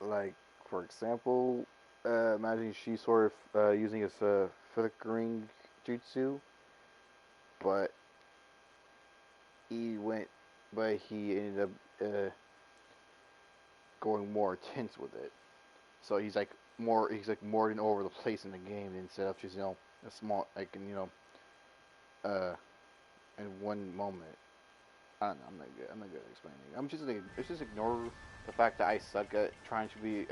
Like for example, imagine she's sort of using his flickering jutsu, but he went, but he ended up going more intense with it. So he's like more than over the place in the game instead of just a small like in one moment. I don't know. I'm not good at explaining. I'm just like let's just ignore the fact that I suck at trying to get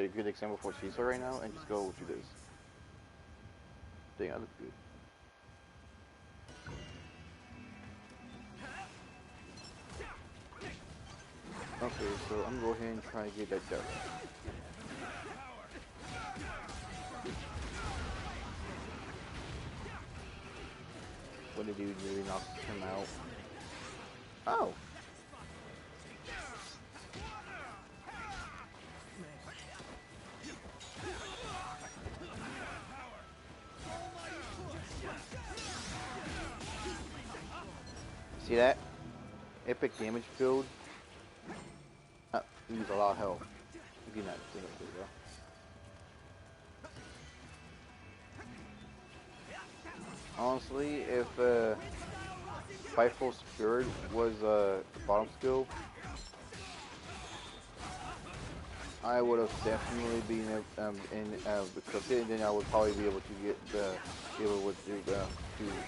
a good example for Caesar right now and just go through this. Dang, I look good. Okay, so I'm gonna go ahead and try to get that done. When the dude really knocks him out. Oh. See that? Epic damage build. Use a lot of health. If you're not doing it, there you go. Honestly, if Fightful Spirit was the bottom skill, I would have definitely been accepted, and then I would probably be able to be able to do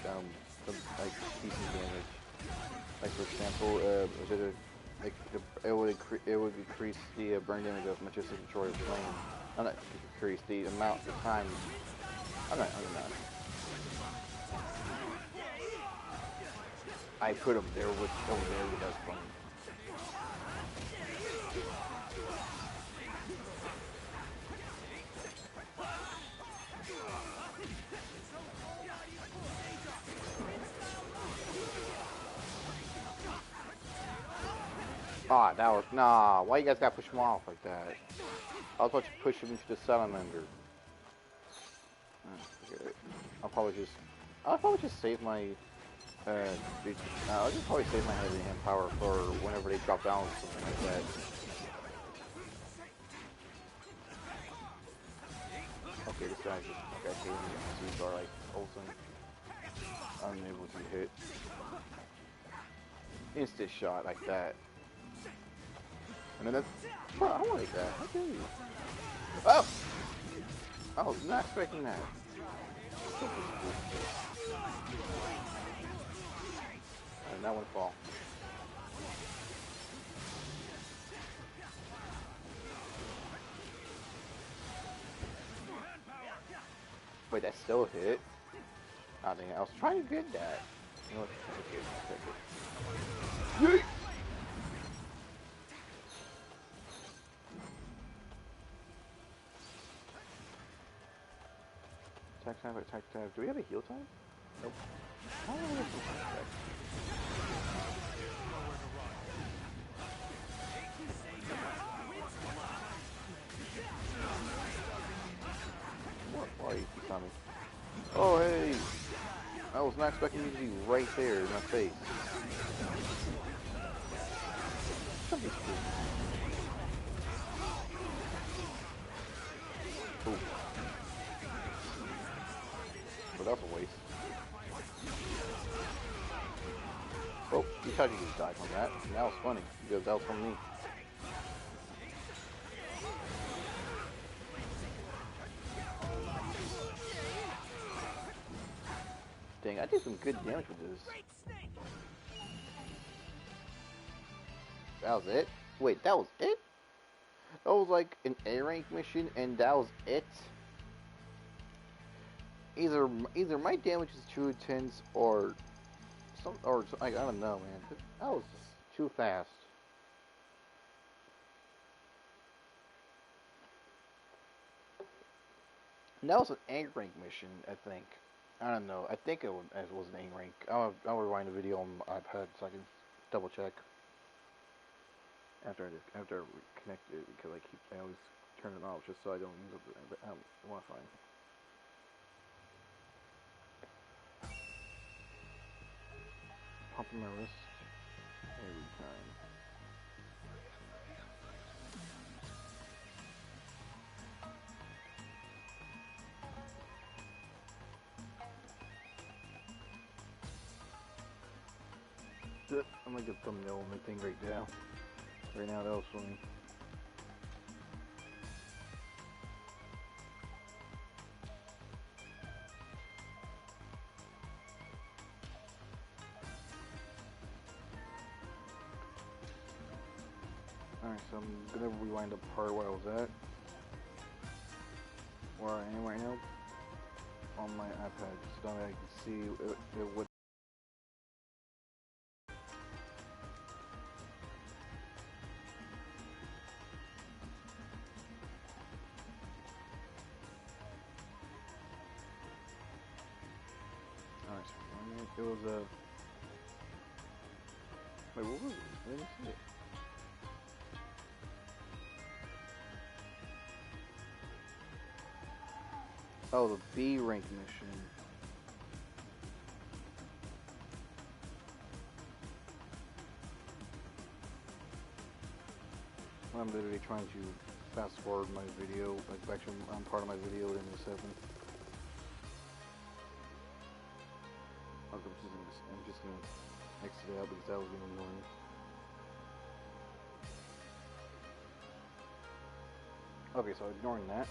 some like decent damage. Like for example, it would increase the burn damage of Manchester Destroyer Flame. I'm not increase the amount, the time. I'm not. I put him there with over there with that flame. Ah, that was nah. Why you guys gotta push him off like that? I was about to push him into the salamander. I'll probably just save my. I'll just probably save my heavy hand power for whenever they drop down or something like that. Okay, this guy's just these are like Olsen. Unable to hit. Instant shot like that. And then that's. Bro, I like that. How dare you? Oh! I was not expecting that. And that one fall. Wait, that still hit? I think I was trying to get that. You know what? Okay. Attack time, attack time. Do we have a heal time? Nope. I don't know if we have that. Why are you coming? Oh, hey! I was not expecting you to be right there in my face. Something's cool. Ooh. But that's a waste. Oh, you tried to just die from that. That was funny, because that was from me. Dang, I did some good damage with this. That was it? Wait, that was it? That was like an A rank mission and that was it? Either my damage is too intense or I don't know, man. That was just too fast. And that was an A rank mission, I think. I don't know. I think it was an A rank. I'll rewind the video on my iPad so I can double check after I connect it because I always turn it off just so I don't use the Wi-Fi. Pumping my wrist every time. I'm gonna get the thumbnail on the thing right now. Right now, that was funny. Alright, so I'm gonna rewind the part where I was at. Where I am right now. On my iPad, so that I can see what. Alright, so it was a. Wait, what was it? I didn't see it. Oh, the B rank mission. I'm literally trying to fast forward my video, like actually I'm part of my video in the 7th. I'm just gonna exit it out because that was getting annoying. Okay, so ignoring that.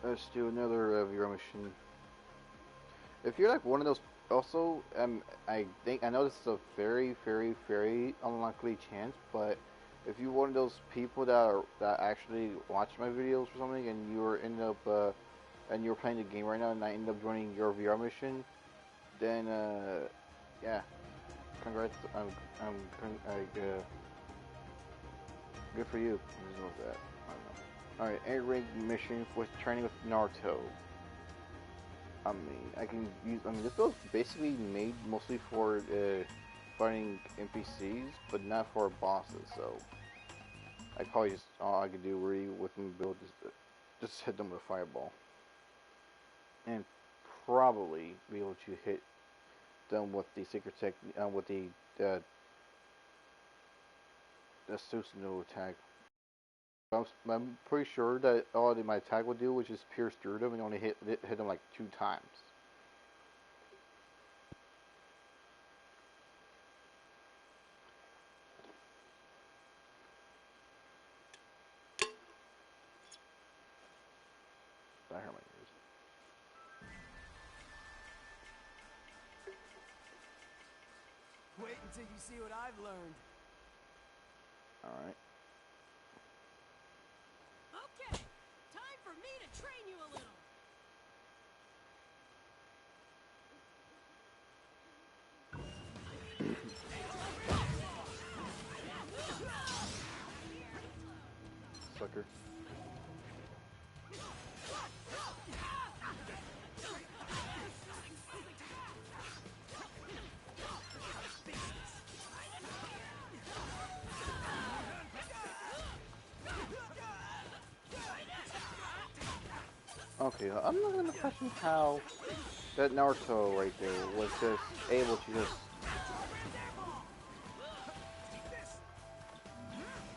Let's do another VR mission. If you're like one of those, also, I know this is a very, very, very unlikely chance, but if you're one of those people that actually watch my videos or something, and you're and you're playing the game right now, and I end up joining your VR mission, then yeah, congrats. Good for you. What was that? I don't know. Alright, A rank mission with training with Naruto. I mean, this was basically made mostly for fighting NPCs, but not for bosses. So I probably just all I could do really with my build is just hit them with a fireball, and probably be able to hit them with the secret tech, with the Susanoo attack. I'm pretty sure that all that my attack would do was just pierce through them and only hit them like 2 times. I hurt my ears. Wait until you see what I've learned. Alright. Okay, time for me to train you a little. Sucker. Okay, I'm not gonna question how that Naruto right there was just able to just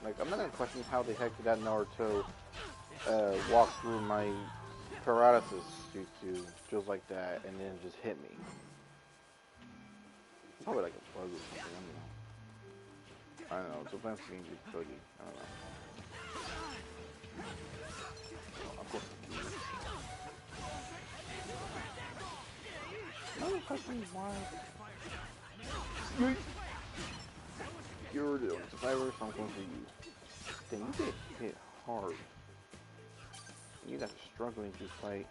like I'm not gonna question how the heck did that Naruto walk through my paralysis jutsu just like that and then just hit me. Probably like a bug or something. I don't know. Sometimes the game gets buggy. I don't know. Of course. Another question is why you're the survivor, so I'm going for you. Then you get hit hard. You guys are struggling to fight.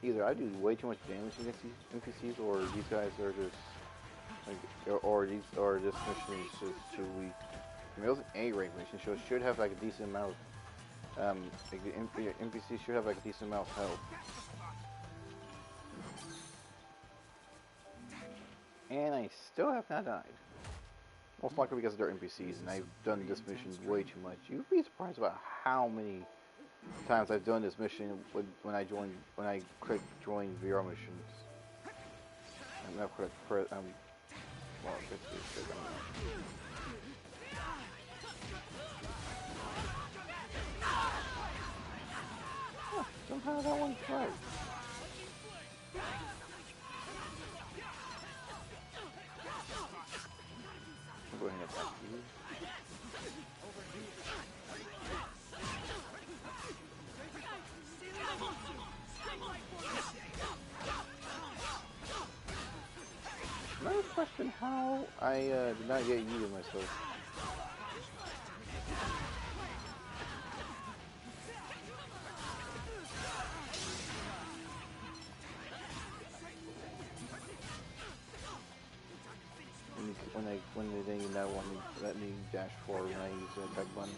Either I do way too much damage against these NPCs, or these guys are just like, or this mission is just too weak. I mean, it was an A rank mission, so it should have like a decent amount of, like the NPC should have like a decent amount of health. And I still have not died. Most likely because they're NPCs, and I've done this mission way too much. You'd be surprised about how many times I've done this mission when I click join VR missions. I'm not click well, somehow that one's right. I'll go ahead and attack you. Another question, how I did not get you to myself. When they didn't let me dash forward when I used the attack button.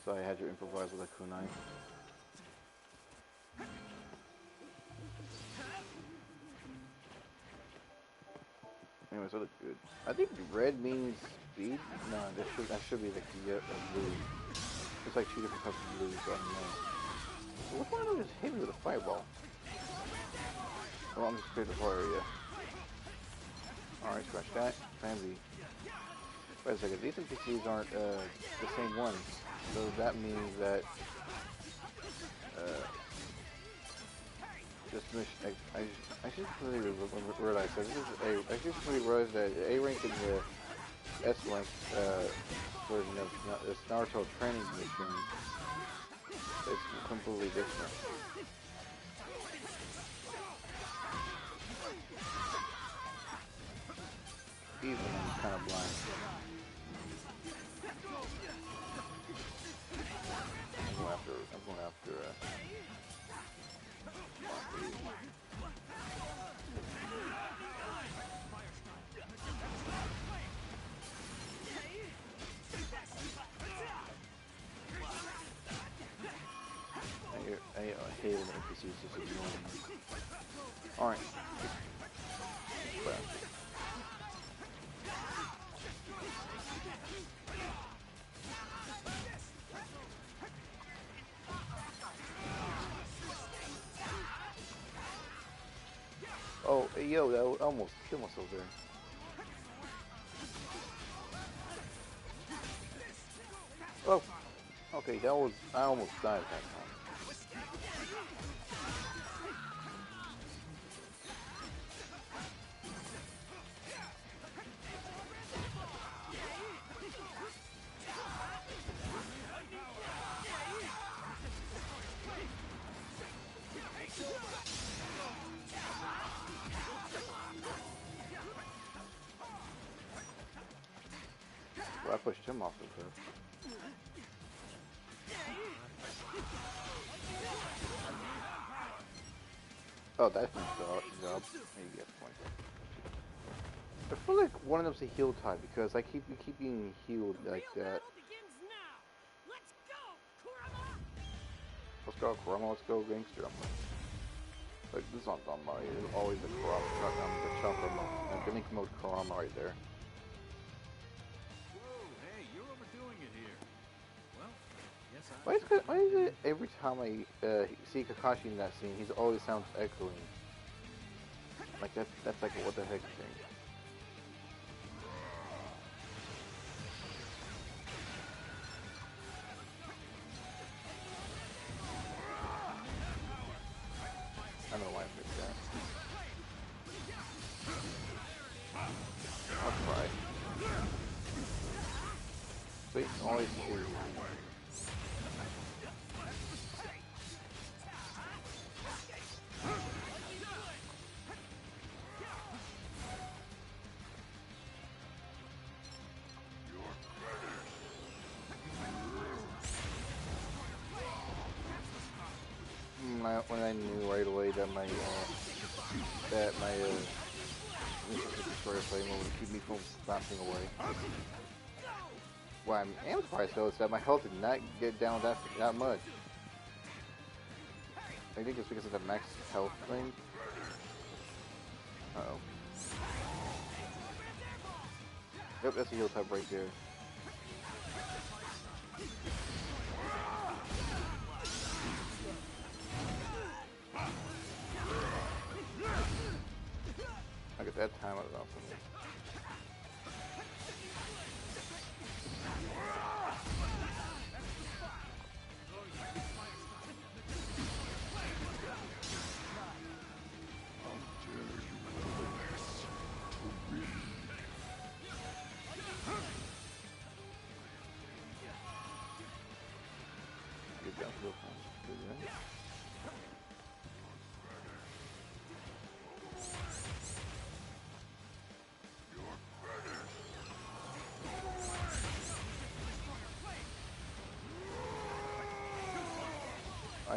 So I had to improvise with a kunai. Anyways, that looks good. I think red means speed. No, that should be the blue. It's like two different types of blue, so I don't know. So which one of them just hit me with a fireball? Well, I'm just clear the whole area. Alright, scratch that. Family. Wait a second, these NPCs aren't the same ones. So that means that this mission, I just really realized that I just really realized that A rank and the S rank version of this Naruto training mission is completely different. Even I'm kind of blind. I'm going after I hate when NPCs just ignore me. Alright. Oh, yo, that almost killed myself there. Oh, okay, I almost died that time. Well, I pushed him off the cliff. Oh, that's my job. There you get point. I feel like one of them's a heal type because I keep being healed like that. Let's go, Kurama. Let's go, gangster. Like this is on my. It's always the Kurama, the Chakrama, and Gimmick mode Kurama right there. Why is it every time I see Kakashi in that scene, he always sounds echoing? Like that's like what the heck thing. I don't know why I picked that. I'll try. Sweet, always here. When I knew right away that my destroyer flame would keep me from bouncing away. What I am surprised though is that my health did not get down that much. I think it's because of the max health thing. Uh oh. Yep, that's a heal type right there. I get that time out of for me.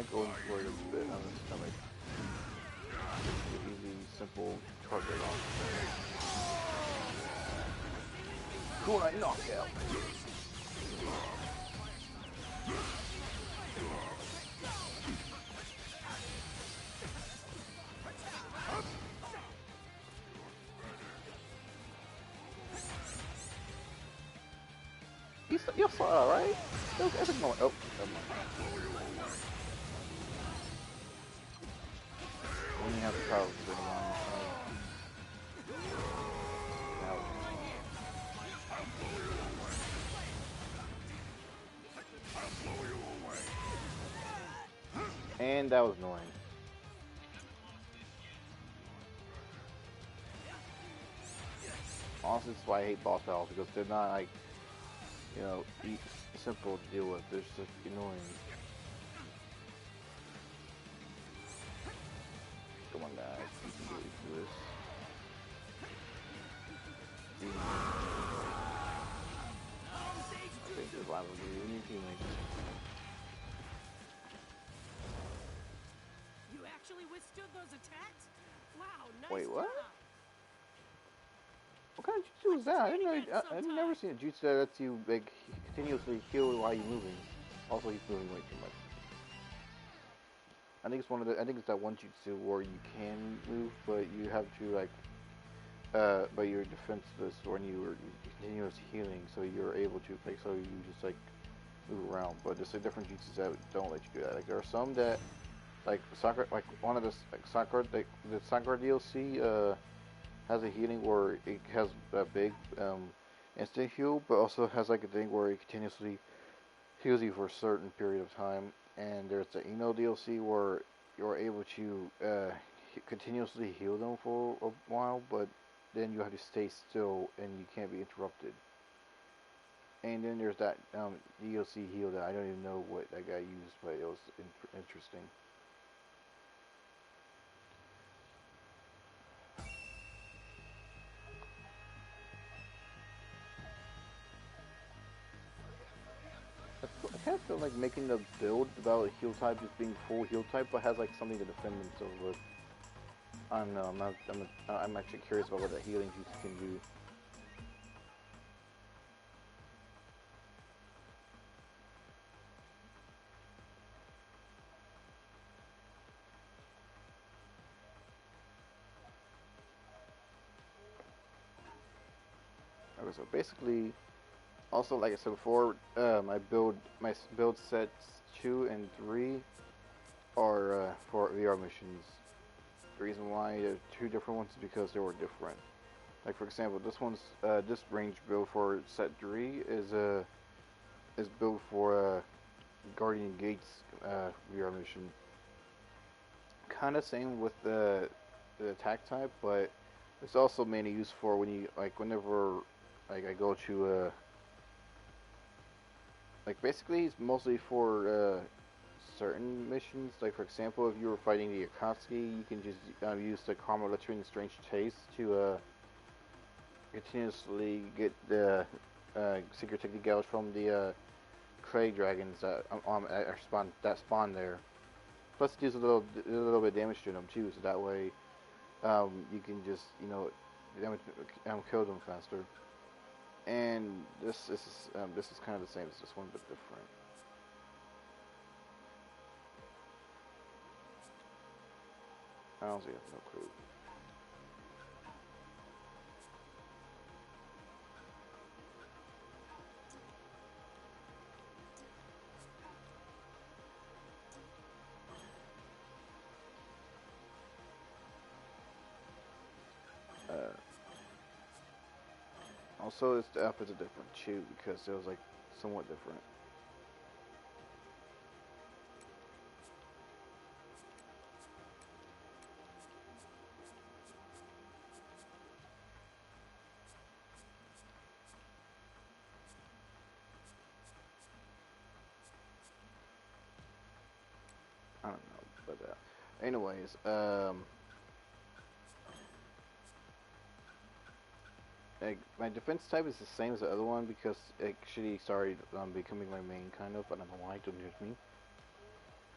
might go for it a bit on the stomach. Easy, simple target off. Kunai knockout. You saw that, right? Everything going. Oh, never mind. When you have the power to go on. And that was annoying. Honestly, that's why I hate boss battles, because they're not like, you know, simple to deal with. They're just like, annoying. Come on, guys. You can do this. Okay, there's a lot of you. You actually withstood those attacks? Wow, nice Wait, what? job. What kind of jutsu is that? I didn't know. I've never seen a jutsu that lets you like continuously heal while you're moving. Also, he's moving way too much. I think it's one of the. I think it's that one jutsu where you can move, but you have to like. But you're defenseless when you are continuous healing, so you're able to like. So you just like move around. But there's like different jutsus that don't let you do that. Like there are some that, like Sakura, like one of the like Sakura, the Sakura DLC. Has a healing where it has a big instant heal, but also has like a thing where it continuously heals you for a certain period of time. And there's the Ino DLC where you're able to continuously heal them for a while, but then you have to stay still and you can't be interrupted. And then there's that DLC heal that I don't even know what that guy used, but it was interesting. I kind of feel like making the build about a heal type just being full heal type, but has like something to defend themselves with. I don't know. I'm actually curious about what that healing juice can do. Okay, so basically, also like I said before, my build sets 2 and 3 are for VR missions. The reason why there's 2 different ones is because they were different. Like for example, this range build for set 3 is built for Guardian Gates VR mission. Kind of same with the attack type, but it's also mainly used for when you like whenever like I go to like basically it's mostly for certain missions. Like for example, if you were fighting the Akatsuki, you can just use the Karma Lettering Strange Taste to continuously get the secret technique gouge from the clay dragons that spawn there. Plus, it deals a little bit of damage to them too, so that way you can just damage, kill them faster. And this is kind of the same as this one, but different. I honestly have no clue. Also, it's the outfits are different too because it was like somewhat different. I don't know, but anyways, like my defense type is the same as the other one because it actually started becoming my main kind of. I don't know why, don't judge me.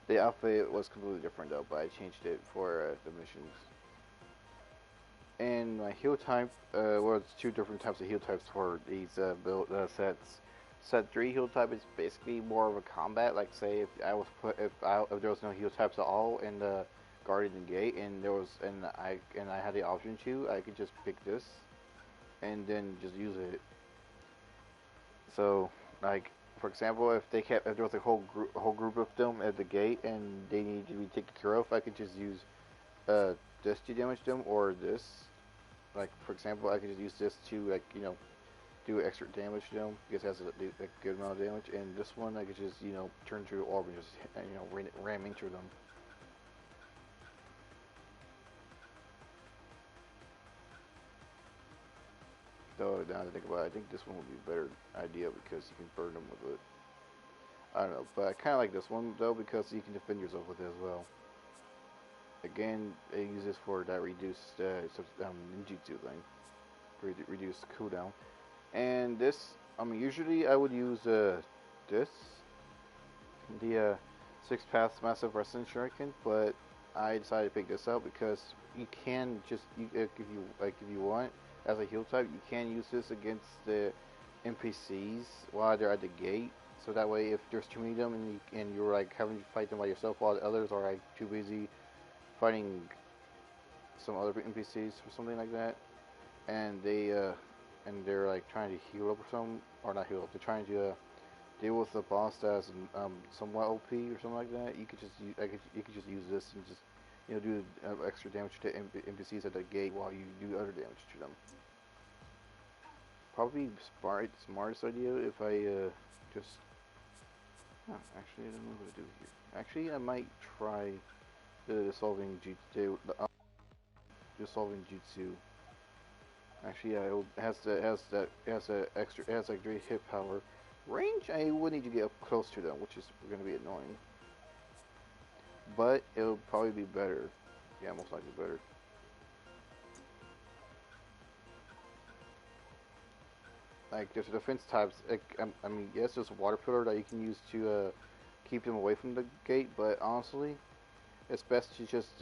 The outfit was completely different though, but I changed it for the missions. And my heal type, well, it's two different types of heal types for these build sets. Set three heal type is basically more of a combat. Like say if there was no heal types at all in the Guardian Gate, and I had the option to, I could just pick this and then just use it. So like for example, if there was a whole group of them at the gate and they needed to be taken care of, I could just use uh this to damage them or this. Like for example, I could just use this to do extra damage to them because it has a good amount of damage, and this one I could just turn to an orb and just ram into them. Though now that I think about it, I think this one would be a better idea because you can burn them with it. I don't know, but I kind of like this one though because you can defend yourself with it as well. Again, I use this for that reduced ninjutsu thing, reduced cooldown. And this, usually I would use this, the Six Paths Massive Wrestling Shuriken, but I decided to pick this out because you can if you want as a heal type, you can use this against the NPCs while they're at the gate. So that way, if there's too many of them and you're like having to fight them by yourself while the others are like too busy fighting some other NPCs or something like that, and they're like trying to heal up or something, or not heal up. They're trying to deal with the boss that's somewhat OP or something like that. You could just use this and just do extra damage to NPCs at the gate while you do other damage to them. Probably smartest idea if I just. Huh, actually, I don't know what to do here. Actually, I might try the dissolving jutsu. Actually, yeah, it has a extra, it has like great hit power. Range, I would need to get up close to them, which is going to be annoying. But it'll probably be better. Yeah, most likely better. Like there's defense types. I mean, yes, there's a water pillar that you can use to keep them away from the gate. But honestly, it's best to just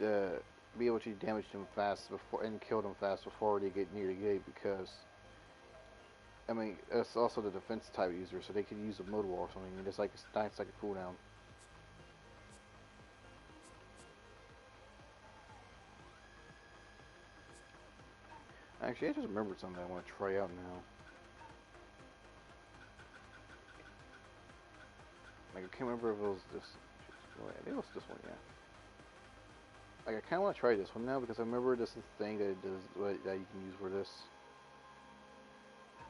be able to damage them fast before and kill them fast before they get near the gate because I mean, it's also the defense type user, so they could use a mode wall or something, and it's like a 9 second cooldown. Actually, I just remembered something I want to try out now. Like, I can't remember if it was this. Well, I think it was this one, yeah. Like, I kind of want to try this one now because I remember this is the thing that it does that you can use for this.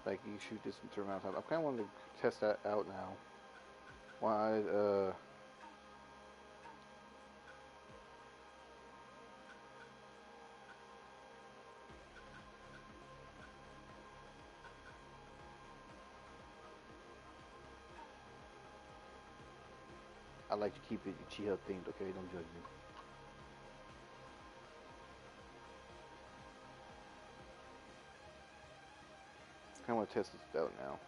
Like, you shoot this in a certain amount of time. I kind of wanted to test that out now. Why, I like to keep it Uchiha themed, okay? Don't judge me. I kind of want to test this out now.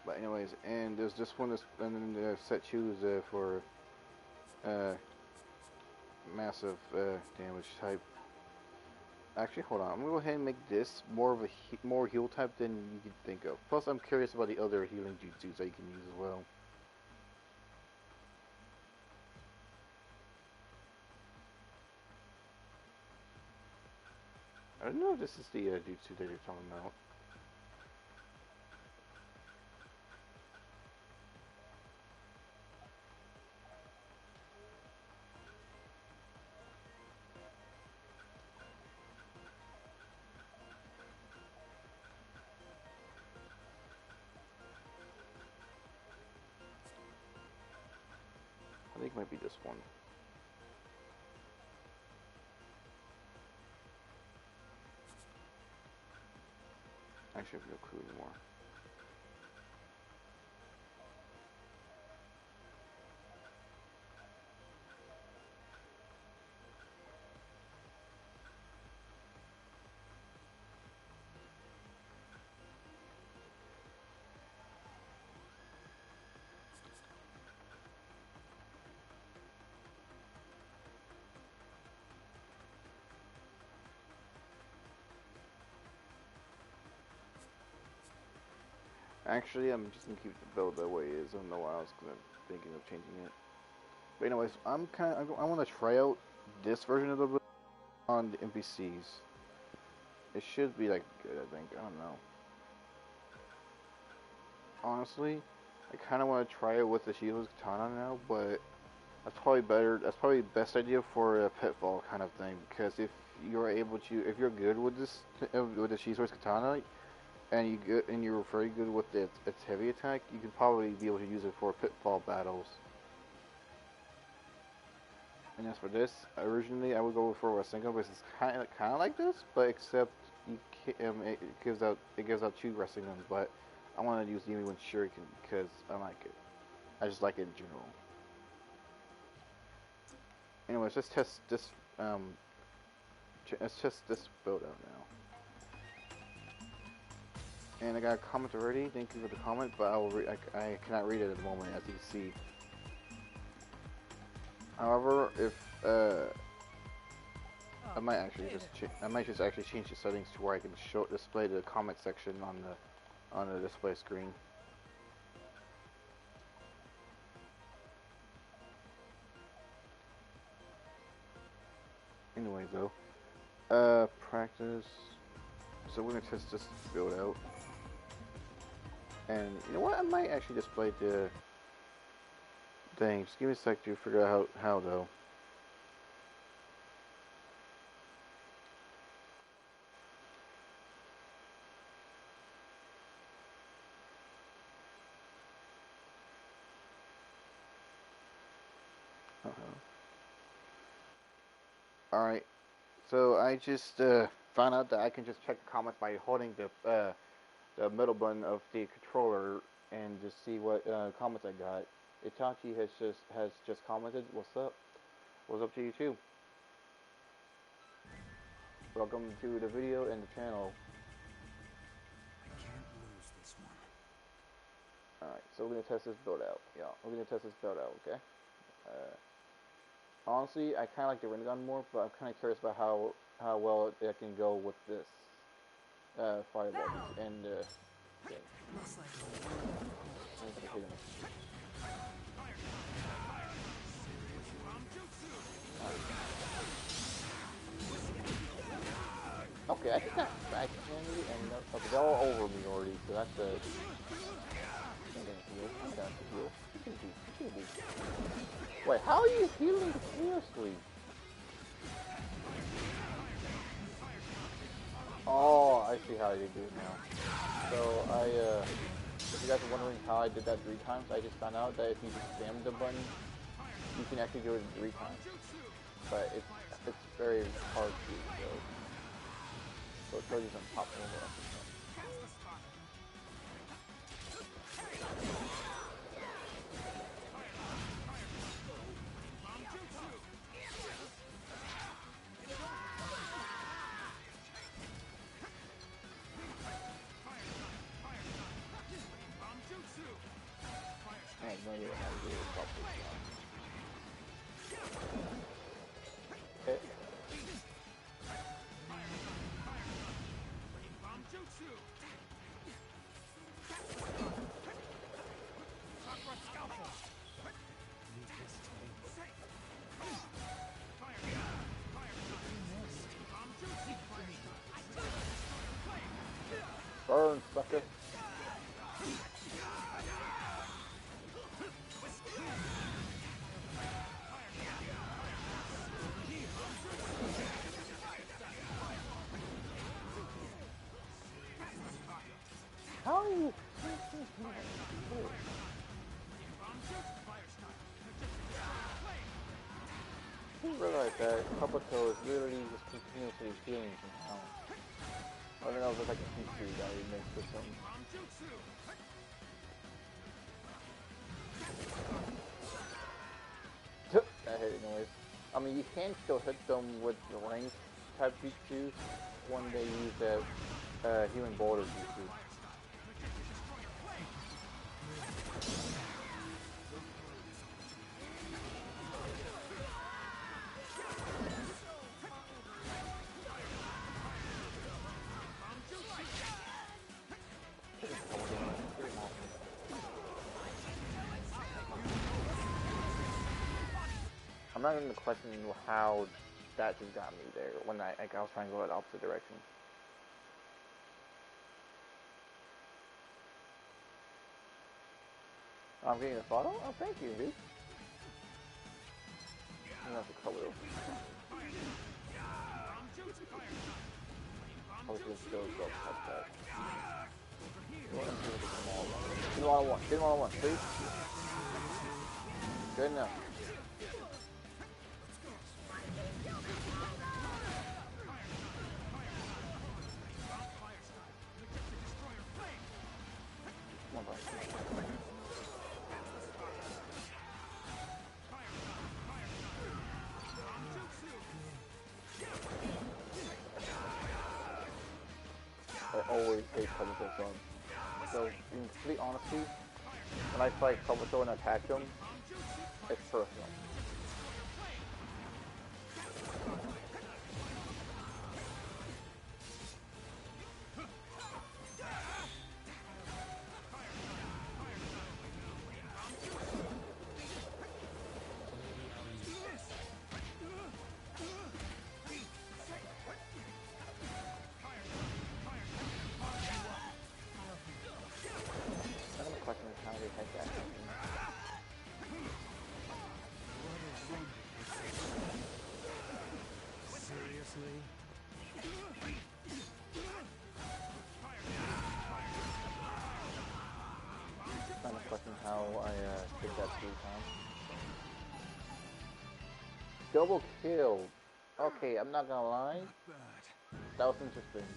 But anyways, and there's this one, and then the set 2 is for massive damage type. Actually, hold on. I'm gonna go ahead and make this more of a more heal type than you could think of. Plus, I'm curious about the other healing jutsus that you can use as well. I don't know if this is the jutsu that you're talking about. I think it might be this one. Actually, I have no clue anymore. Actually, I'm just gonna keep the build the way it is. I don't know why I was thinking of changing it. But anyways, I want to try out this version of the build on the NPCs. It should be like good, I think. I don't know. Honestly, I kind of want to try it with the Shido's Katana now, but that's probably better. That's probably the best idea for a pitfall kind of thing. Because if if you're good with with the Shido's Katana, and you're very good with its heavy attack, you can probably be able to use it for pitfall battles. And as for this, originally I would go for a single, because it's kind of like this, but except it gives out two wrestling guns. But I want to use the only one Shuriken because I like it. I just like it in general. Anyways, let's test this build out now. And I got a comment already. Thank you for the comment, but I cannot read it at the moment, as you can see. However, if I might actually just change the settings to where I can display the comment section on the display screen. Anyway, though, practice. So we're gonna test this build out, and you know what? I might actually display the thing. Just give me a sec to figure out how though. Alright, so I just found out that I can just check the comments by holding the middle button of the controller and just see what comments I got. Itachi has just commented, "What's up? What's up to you too? Welcome to the video and the channel." I can't lose this one. Alright, so we're gonna test this build out. Yeah, we're gonna test this build out, okay? Honestly, I kinda like the Rinnegan more, but I'm kinda curious about how well it can go with this fireball and thing. Okay, I think that's back candy, and okay, they're all over me already, so that's a. Wait, how are you healing seriously? Oh, I see how you do it now. So if you guys are wondering how I did that 3 times, I just found out that if you just spam the button, you can actually do it 3 times. But it's very hard to do. So it tells you some pop over. I have no idea how to do it properly. Okay. Burn, sucker. How are you? I didn't realize that Kabuto is literally just continuously healing somehow. I don't know if it's like a feature that he makes or something. That hit anyways. I mean, you can still hit them with the range type jutsu when they use that healing boulder jutsu. I'm not even questioning how that just got me there when I was trying to go the opposite direction. I'm getting a photo? Oh, thank you, dude. And that's a color. I was just go touch that. Get him all at once. Get him all at once, please. Good enough. Come on, bro. I always hate Kabuto Sun. So, in complete honesty, when I fight Kabuto and attack him, it's personal. I'm gonna question how they had that happen. Seriously? I'm gonna question how I did that 3 times. Double kill. Okay, I'm not gonna lie. That was interesting.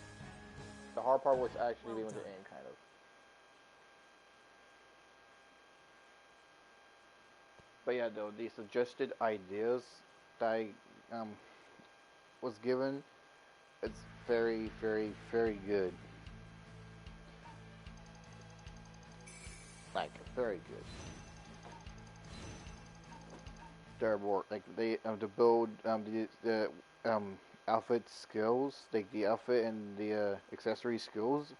The hard part was actually being able to aim, kind of. But yeah, though, the suggested ideas that I was given, it's very, very, very good. Like, very good. They're more like they to build the outfit skills, like the outfit and the accessory skills,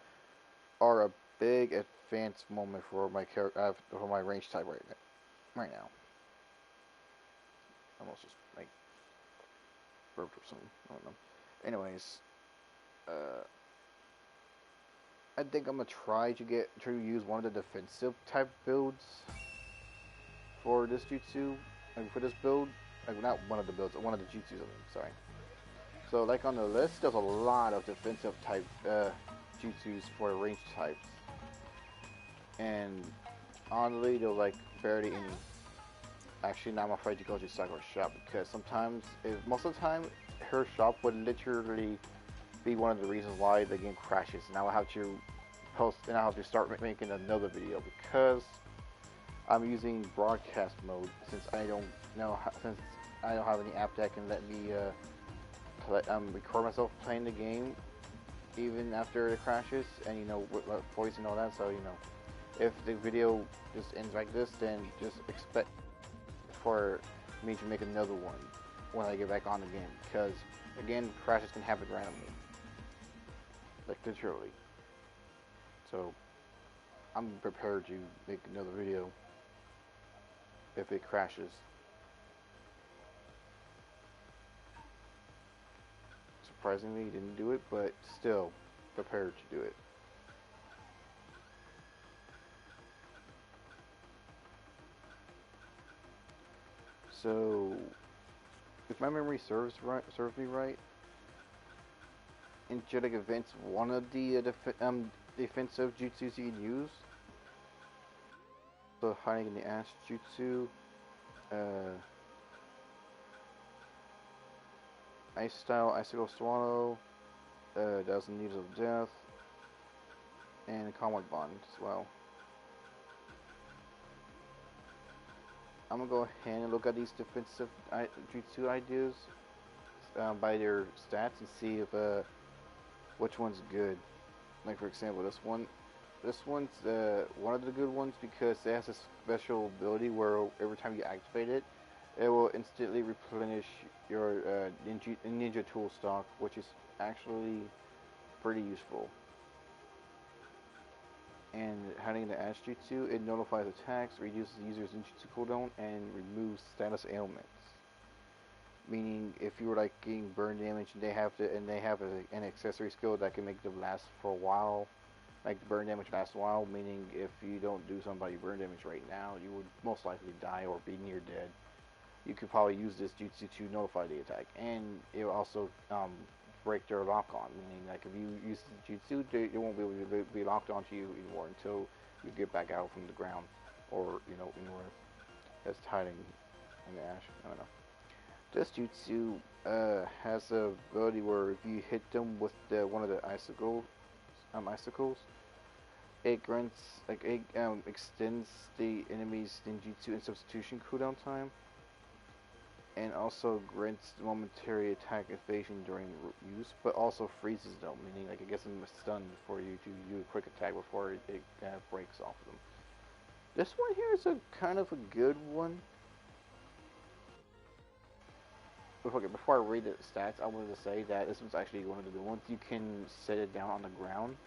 are a big advanced moment for my character for my range type right now. Almost just like burped or something. I don't know. Anyways, uh, I think I'm gonna try to use one of the defensive type builds for this jutsu, like for this build. Like not one of the builds, one of the jutsus. I mean, sorry. So like on the list, there's a lot of defensive type jutsus for range types, and honestly, they're like barely any. Actually, now I'm afraid to go to Sakura's shop because sometimes, most of the time, her shop would literally be one of the reasons why the game crashes. Now I have to post, and I have to start making another video because I'm using broadcast mode since I don't have any app that can let me record myself playing the game even after it crashes, and with voice and all that. So if the video just ends like this, then just expect for me to make another one when I get back on the game, because again, crashes can happen randomly, like literally. So I'm prepared to make another video if it crashes. Surprisingly, he didn't do it, but still prepared to do it. So, if my memory serves me right, energetic events one of the defensive jutsus you can use. So hiding in the ash jutsu, ice style, icicle swallow, dozen needles of death, and combat bond as well. I'm gonna go ahead and look at these defensive jutsu ideas by their stats and see if which one's good. Like for example, this one's one of the good ones because it has a special ability where every time you activate it, it will instantly replenish your ninja tool stock, which is actually pretty useful. And hiding in the Ash Jutsu, it notifies attacks, reduces the user's ninjutsu cooldown, and removes status ailments. meaning if you were like getting burn damage, and they have an accessory skill that can make them last for a while, like the burn damage lasts a while. Meaning if you don't do somebody burn damage right now, you would most likely die or be near dead. You could probably use this jutsu to notify the attack, and it will also break their lock on. Meaning like if you use the jutsu, they won't be able to be locked onto you anymore until you get back out from the ground, or anywhere that's hiding in the ash. I don't know. This jutsu has the ability where if you hit them with one of the icicles, it grants it extends the enemy's ninjutsu and substitution cooldown time, and also grants momentary attack evasion during use, but also freezes them, meaning like it gets them stunned for you to do a quick attack before it breaks off of them. This one here is a kind of a good one. Okay, before I read the stats, I wanted to say that this was actually one of the good ones. You can set it down on the ground,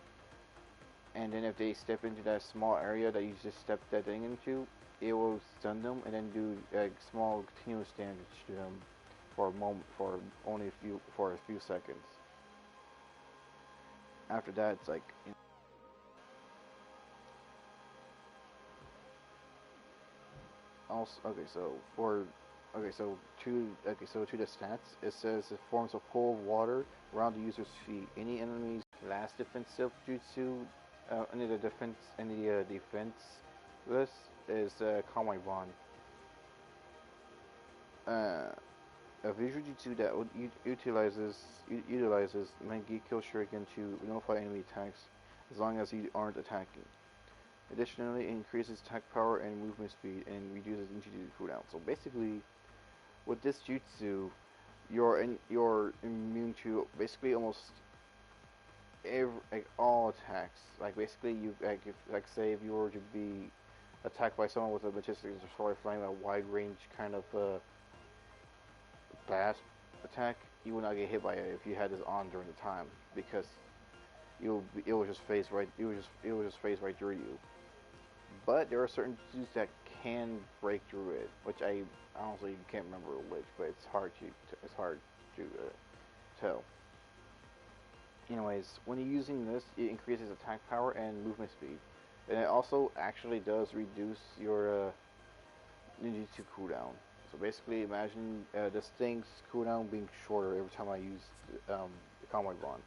and then if they step into that small area that you just stepped that thing into, it will stun them and then do small continuous damage to them for a moment, for a few seconds. After that, it's like also to the stats, it says it forms a pool of water around the user's feet. Any enemy's last defensive jutsu, defense list is Calm My Bond. A visual jutsu that utilizes Mangekyo Shuriken to notify enemy attacks as long as you aren't attacking. Additionally, it increases attack power and movement speed and reduces injury cooldown. So basically, with this jutsu, you're immune to basically almost all attacks. Like basically, you say if you were to be attacked by someone with a majestic sword flying a wide range kind of blast attack, you would not get hit by it if you had this on during the time, because it will just phase right through you. But there are certain jutsus that can break through it, which I honestly can't remember which, but it's hard to tell. Anyways, when you're using this, it increases attack power and movement speed, and it also actually does reduce your ninjutsu cooldown. So basically, imagine this thing's cooldown being shorter every time I use the Convoy Bond.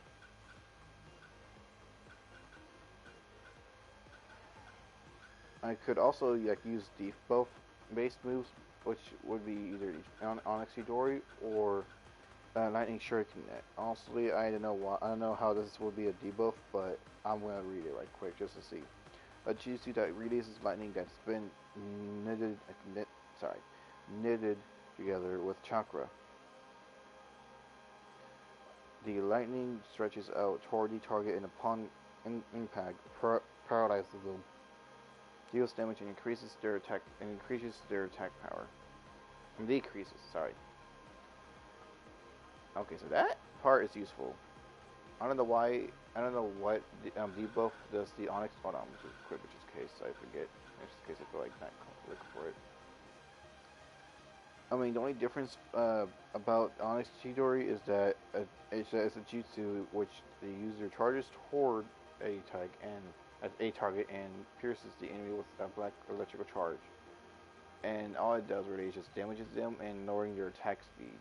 I could also use debuff based moves, which would be either Onyx Chidori or Lightning Shuriken. Honestly, I don't know why. I don't know how this would be a debuff, but I'm gonna read it right quick just to see. A jutsu that releases lightning that's been knitted together with chakra. The lightning stretches out toward the target, and upon impact, paralyzes them. Deals damage and increases their attack power. And decreases, sorry. Okay, so that part is useful. I don't know why. I don't know what debuff does the Onyx. Hold on, just quick, just in case I forget. Just in case I feel like not looking for it. I mean, the only difference about Onyx Chidori is that it's a jutsu which the user charges toward a target and pierces the enemy with a black electrical charge. And all it does really is just damages them and lowering their attack speed.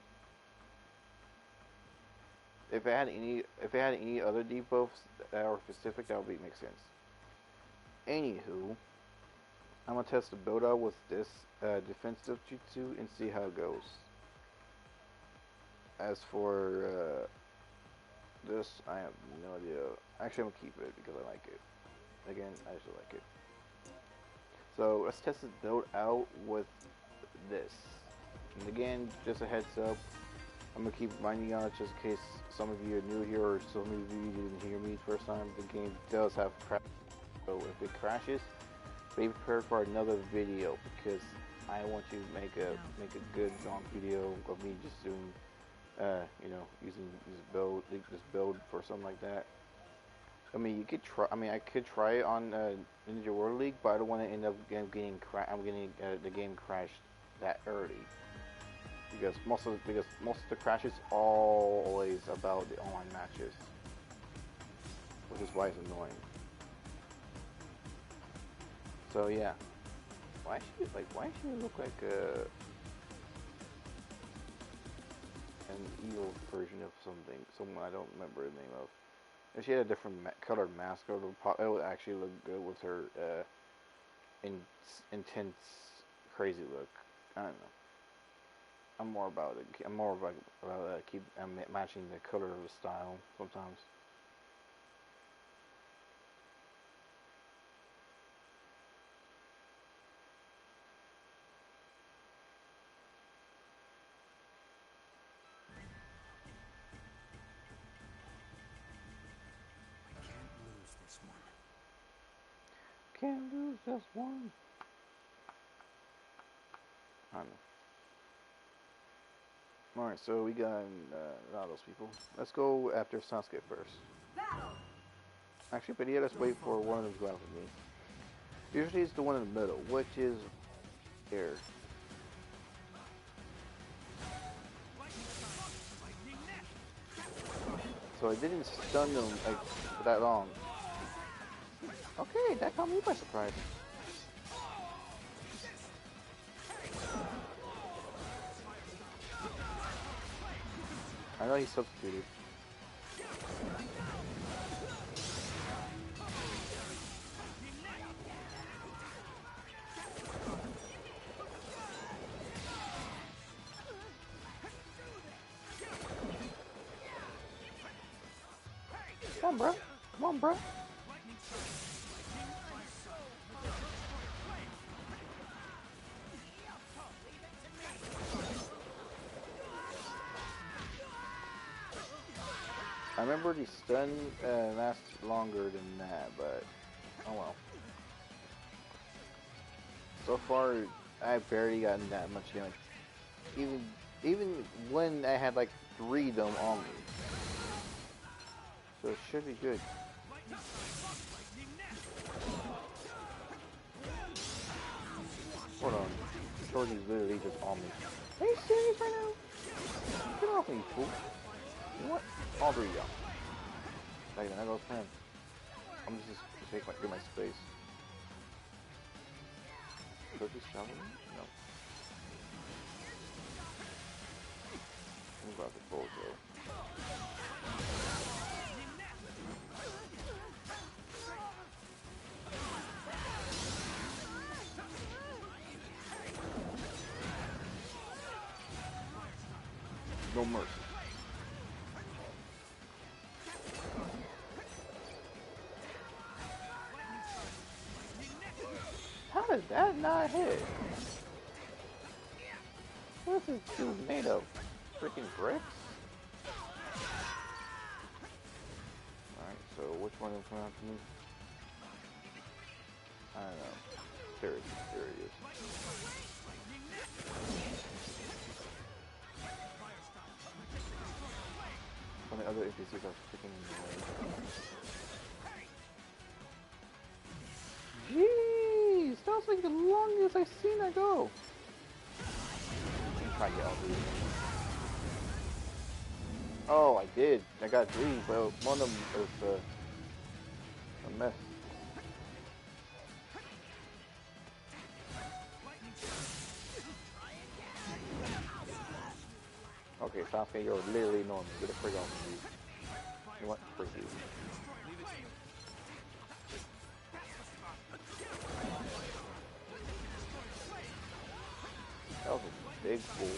If it had any other debuffs that are specific, that would make sense. Anywho, I'm gonna test the build out with this defensive jutsu and see how it goes. As for this, I have no idea. Actually, I'm gonna keep it because I like it. Again, I just like it. So let's test this build out with this. And again, just a heads up, I'm gonna keep reminding y'all just in case some of you are new here or some of you didn't hear me the first time. The game does have crash, so if it crashes, be prepared for another video because I want to make a good long video of me just doing, using this build for something like that. I mean, you could try. I mean, I could try it on Ninja World League, but I don't want to end up getting the game crashed that early. because most of the crash is always about the online matches, which is why it's annoying. So yeah, why she look like an evil version of someone I don't remember the name of. If she had a different colored mask, it would actually look good with her intense, crazy look. I don't know. I'm more about it. I'm more about keep matching the color of the style sometimes. Can't lose just one. I don't know. Alright, so we got a lot of those people. Let's go after Sasuke first. Actually, but yeah, let's wait for one of them to go after me. Usually it's the one in the middle, which is here. So I didn't stun them like for that long. Okay, that caught me by surprise. I know he substituted. Come on, bro. Come on, bro. I remember the stun lasts longer than that, but oh well. So far, I've barely gotten that much damage. Even when I had like 3 of them on me. So it should be good. Hold on. Jordan's literally just on me. Are you serious right now? Get off me, fool. You know what? All 3 of y'all. Like, I go plan. I'm just get my space. Could he shovel me? No. I'm about to bozo. No mercy. How did that not hit? What's this dude made of? Freaking bricks? Alright, so which one is coming after me? I don't know. There it is. Some of the other NPCs are freaking in the way. Jeez! That was like the longest I've seen that go! Try to get all 3. Oh, I did. I got 3, but one of them is a mess. Okay, Sasuke, you're literally annoying me. Get the frig off of me. You know what? Frick you. That was a big fool.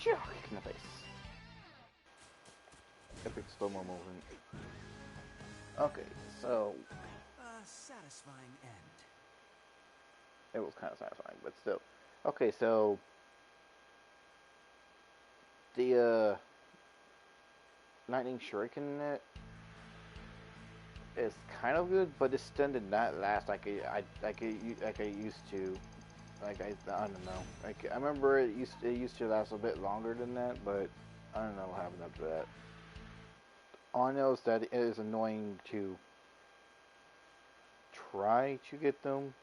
Kick in the face. Epic slow-mo movement. Okay, so A satisfying end. it was kind of satisfying, but still. Okay, so the lightning shuriken net is kind of good, but it still did not last like I used to. I don't know. Like I remember it used to last a bit longer than that, but I don't know what happened after that. All I know is that it is annoying to try to get them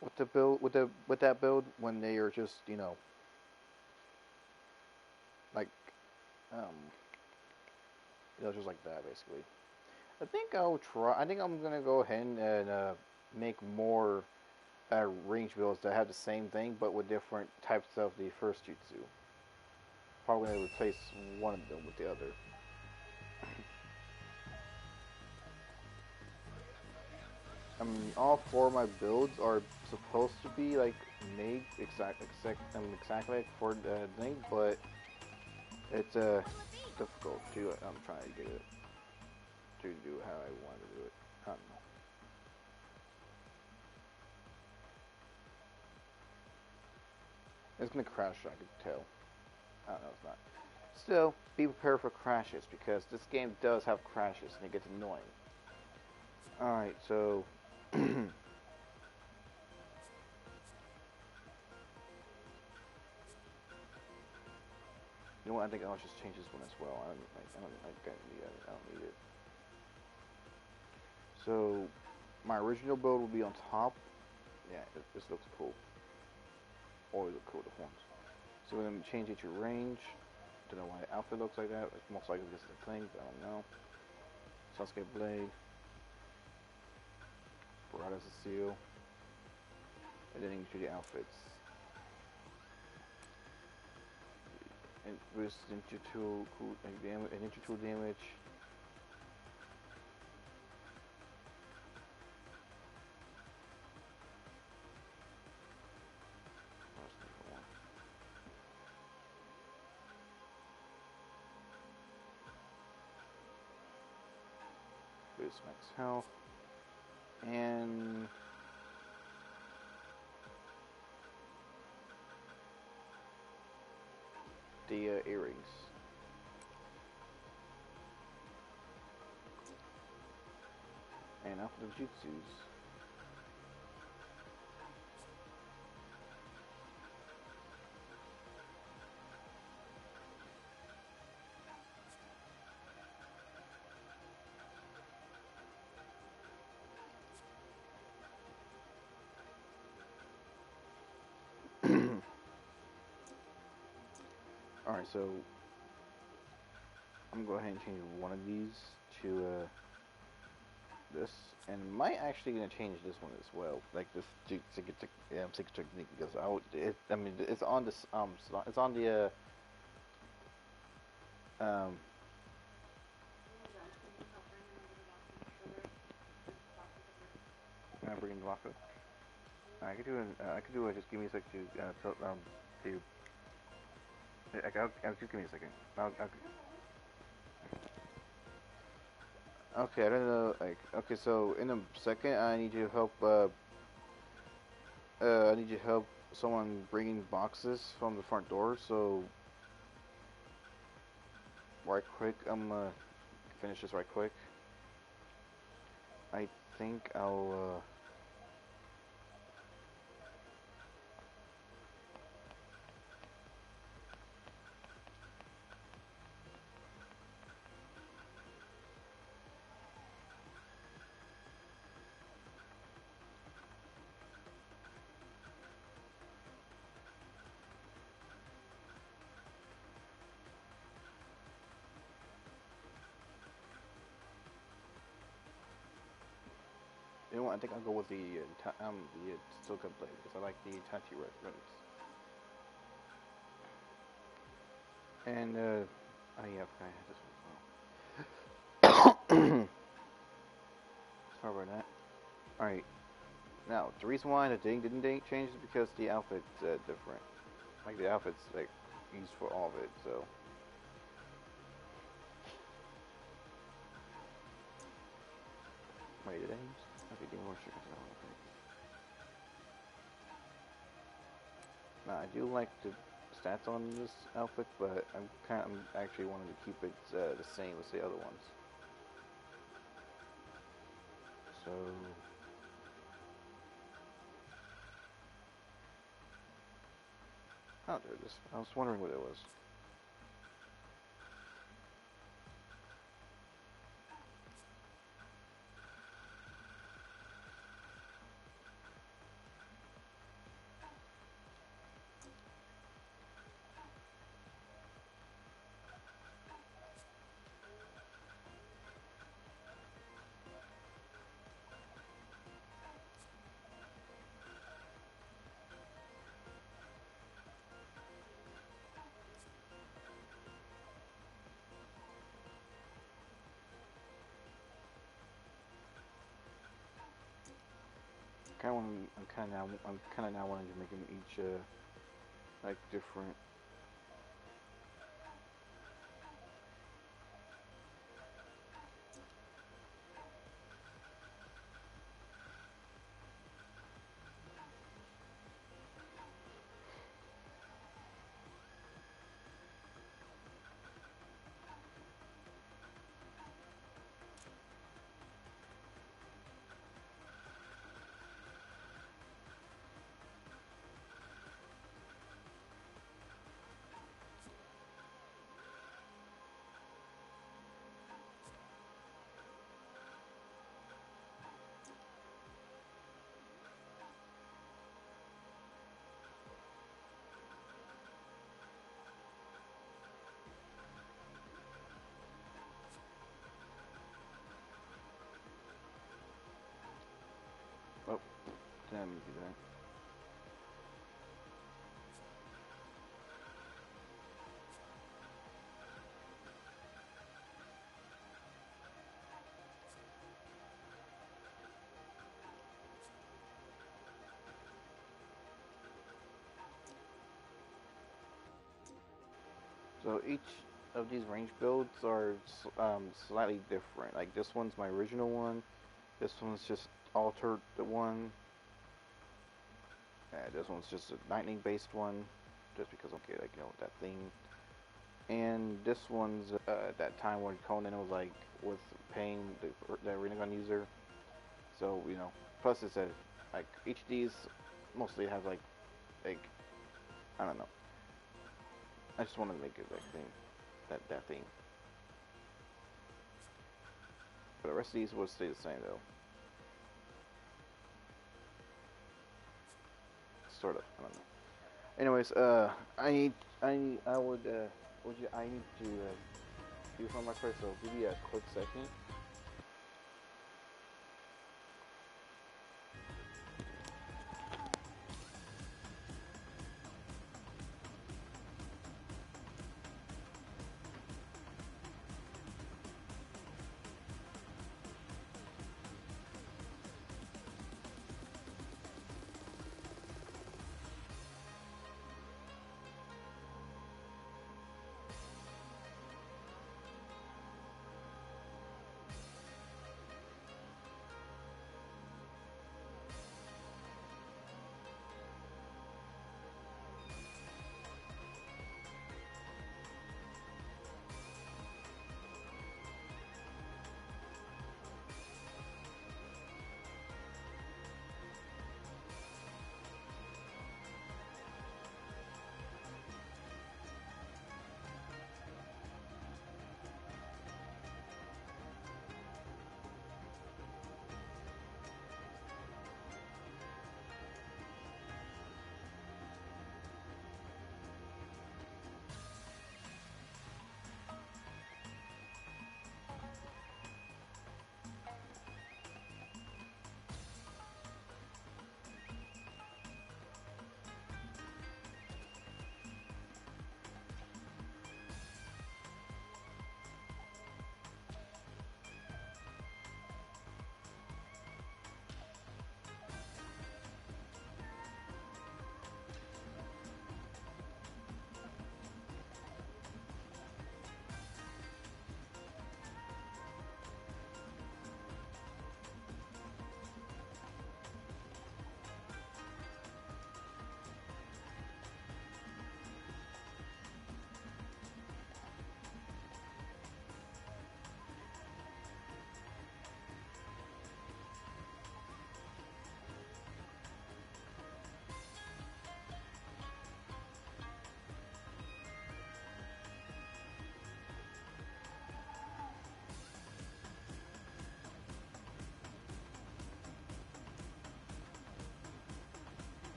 with the build with that build when they are just like um just like that basically. I think I'll try. I think I'm gonna go ahead and make more range builds that have the same thing but with different types of the first jutsu. Probably gonna replace one of them with the other. I mean, all four of my builds are supposed to be like made exactly like for the thing, but it's difficult to. I'm trying to get it to do how I want to do it. I don't know. It's gonna crash. I can tell. I don't know. It's not. Still, be prepared for crashes because this game does have crashes and it gets annoying. All right, so. You know what? I think I'll just change this one as well. I don't need it. So, my original build will be on top. Yeah, this looks cool. Always look cool, the horns. So we're gonna change it to range. Don't know why the outfit looks like that. It's most likely this is a thing, but I don't know. Sasuke Blade. Barada's a seal. And then into the outfits. And boost into tool damage and into tool damage. Boost max health. And the earrings. And after the jutsus. Alright, so I'm gonna go ahead and change one of these to this, and might actually gonna change this one as well, like this secret technique because I mean it's on this it's on the um can I bring in the locker? I could do it. Just give me a sec to I'll just give me a second. Okay, I don't know. Like, okay, so in a second, I need you to help. I need you to help someone bringing boxes from the front door. So, right quick, I'm gonna finish this right quick. I think I'll. You know what? I think I'll go with the Stoka blade because I like the Tachi ribbons. And oh yeah, I had this one as well. Sorry about that. All right. Now the reason why the thing didn't change is because the outfit's different. Like the outfit's like use for all of it. So wait, did I use? Okay, do more chickens. Now I do like the stats on this outfit, but I'm actually wanting to keep it the same as the other ones. So oh, there it is. I was wondering what it was. I'm kind of now wanting to make them each like different. Oh, damn, you do that. So each of these range builds are slightly different. Like this one's my original one. This one's just altered the one. This one's just a lightning based one, just because I'm okay, like that thing. And this one's that time when Conan was like with paying the arena gun user. So plus it said like each of these mostly have like I don't know. I just wanted to make it like thing, that thing. But the rest of these will stay the same though. Sort of. I don't know. Anyways, I need to do something first. So give me a quick second.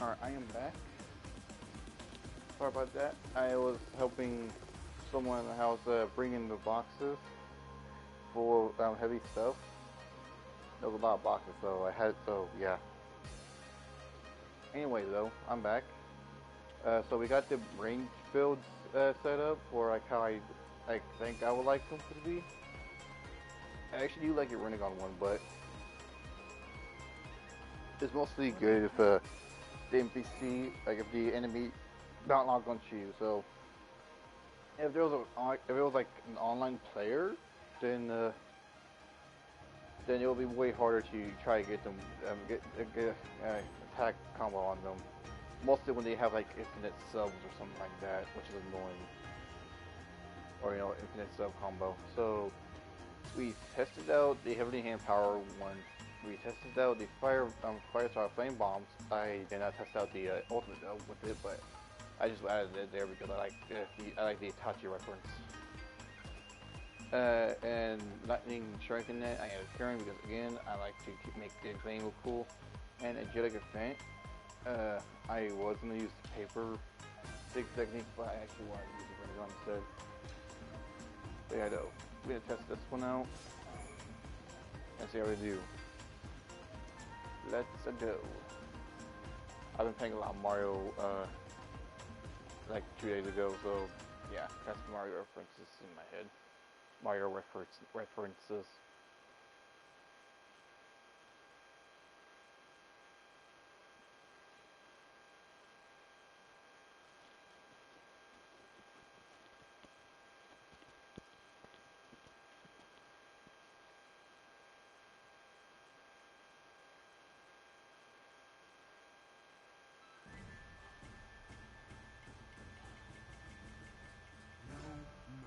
Alright, I am back. Sorry about that. I was helping someone in the house bring in the boxes for heavy stuff. There was a lot of boxes, so I had yeah. Anyway, though, I'm back. So we got the range builds set up for like how I think I would like them to be. I actually do like the Renegon one, but it's mostly good if the NPC, like if the enemy not locked onto you. So if there was like an online player, then it will be way harder to try to get them get attack combo on them. Mostly when they have like infinite subs or something like that, which is annoying. Or infinite sub combo. So we tested out the heavily hand power one. We tested out the fire star flame bombs. I did not test out the ultimate with it, but I just added it there because I like the Itachi reference. And lightning strike in that I added Karen because again I like to make the game look cool. And angelic event. I was gonna use the paper stick technique, but I actually wanted to use the Renegon instead. But yeah, though, we're gonna test this one out and see how we do. Let's go. I've been playing a lot of Mario like 2 days ago, so yeah, that's Mario references in my head. Mario references.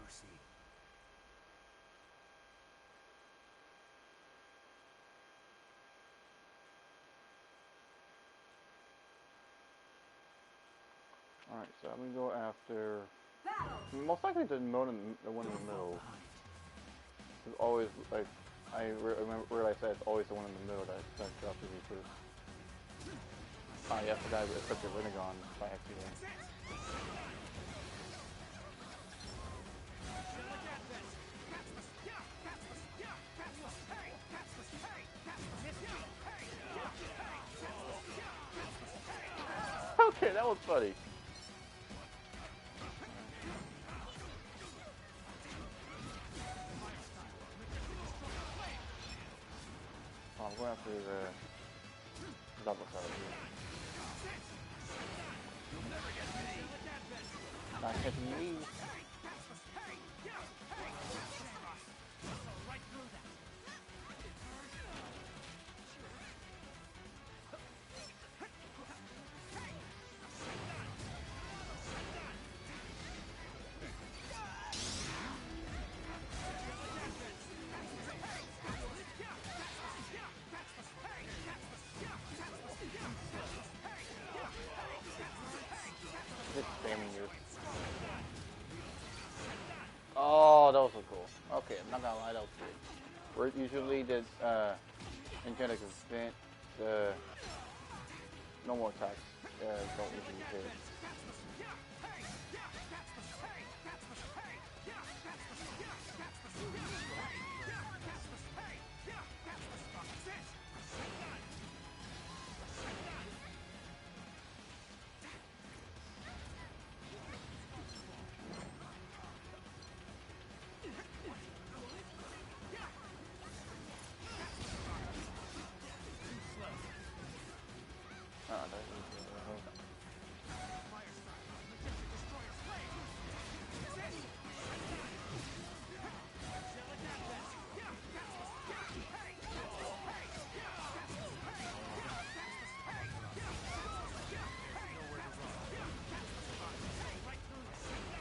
Mercy. Alright, so I'm gonna go after most likely the one in the middle. It's always like I realize that it's always the one in the middle that drops the first. Oh yeah, I forgot to accept the Renegon by accident. Okay, that was funny. Oh, I'm going after the double side here. Not hitting me. Just spamming you. Oh, that was so cool. Okay, I'm not gonna lie, that was good. We're usually the angelic event, normal attacks don't usually hit.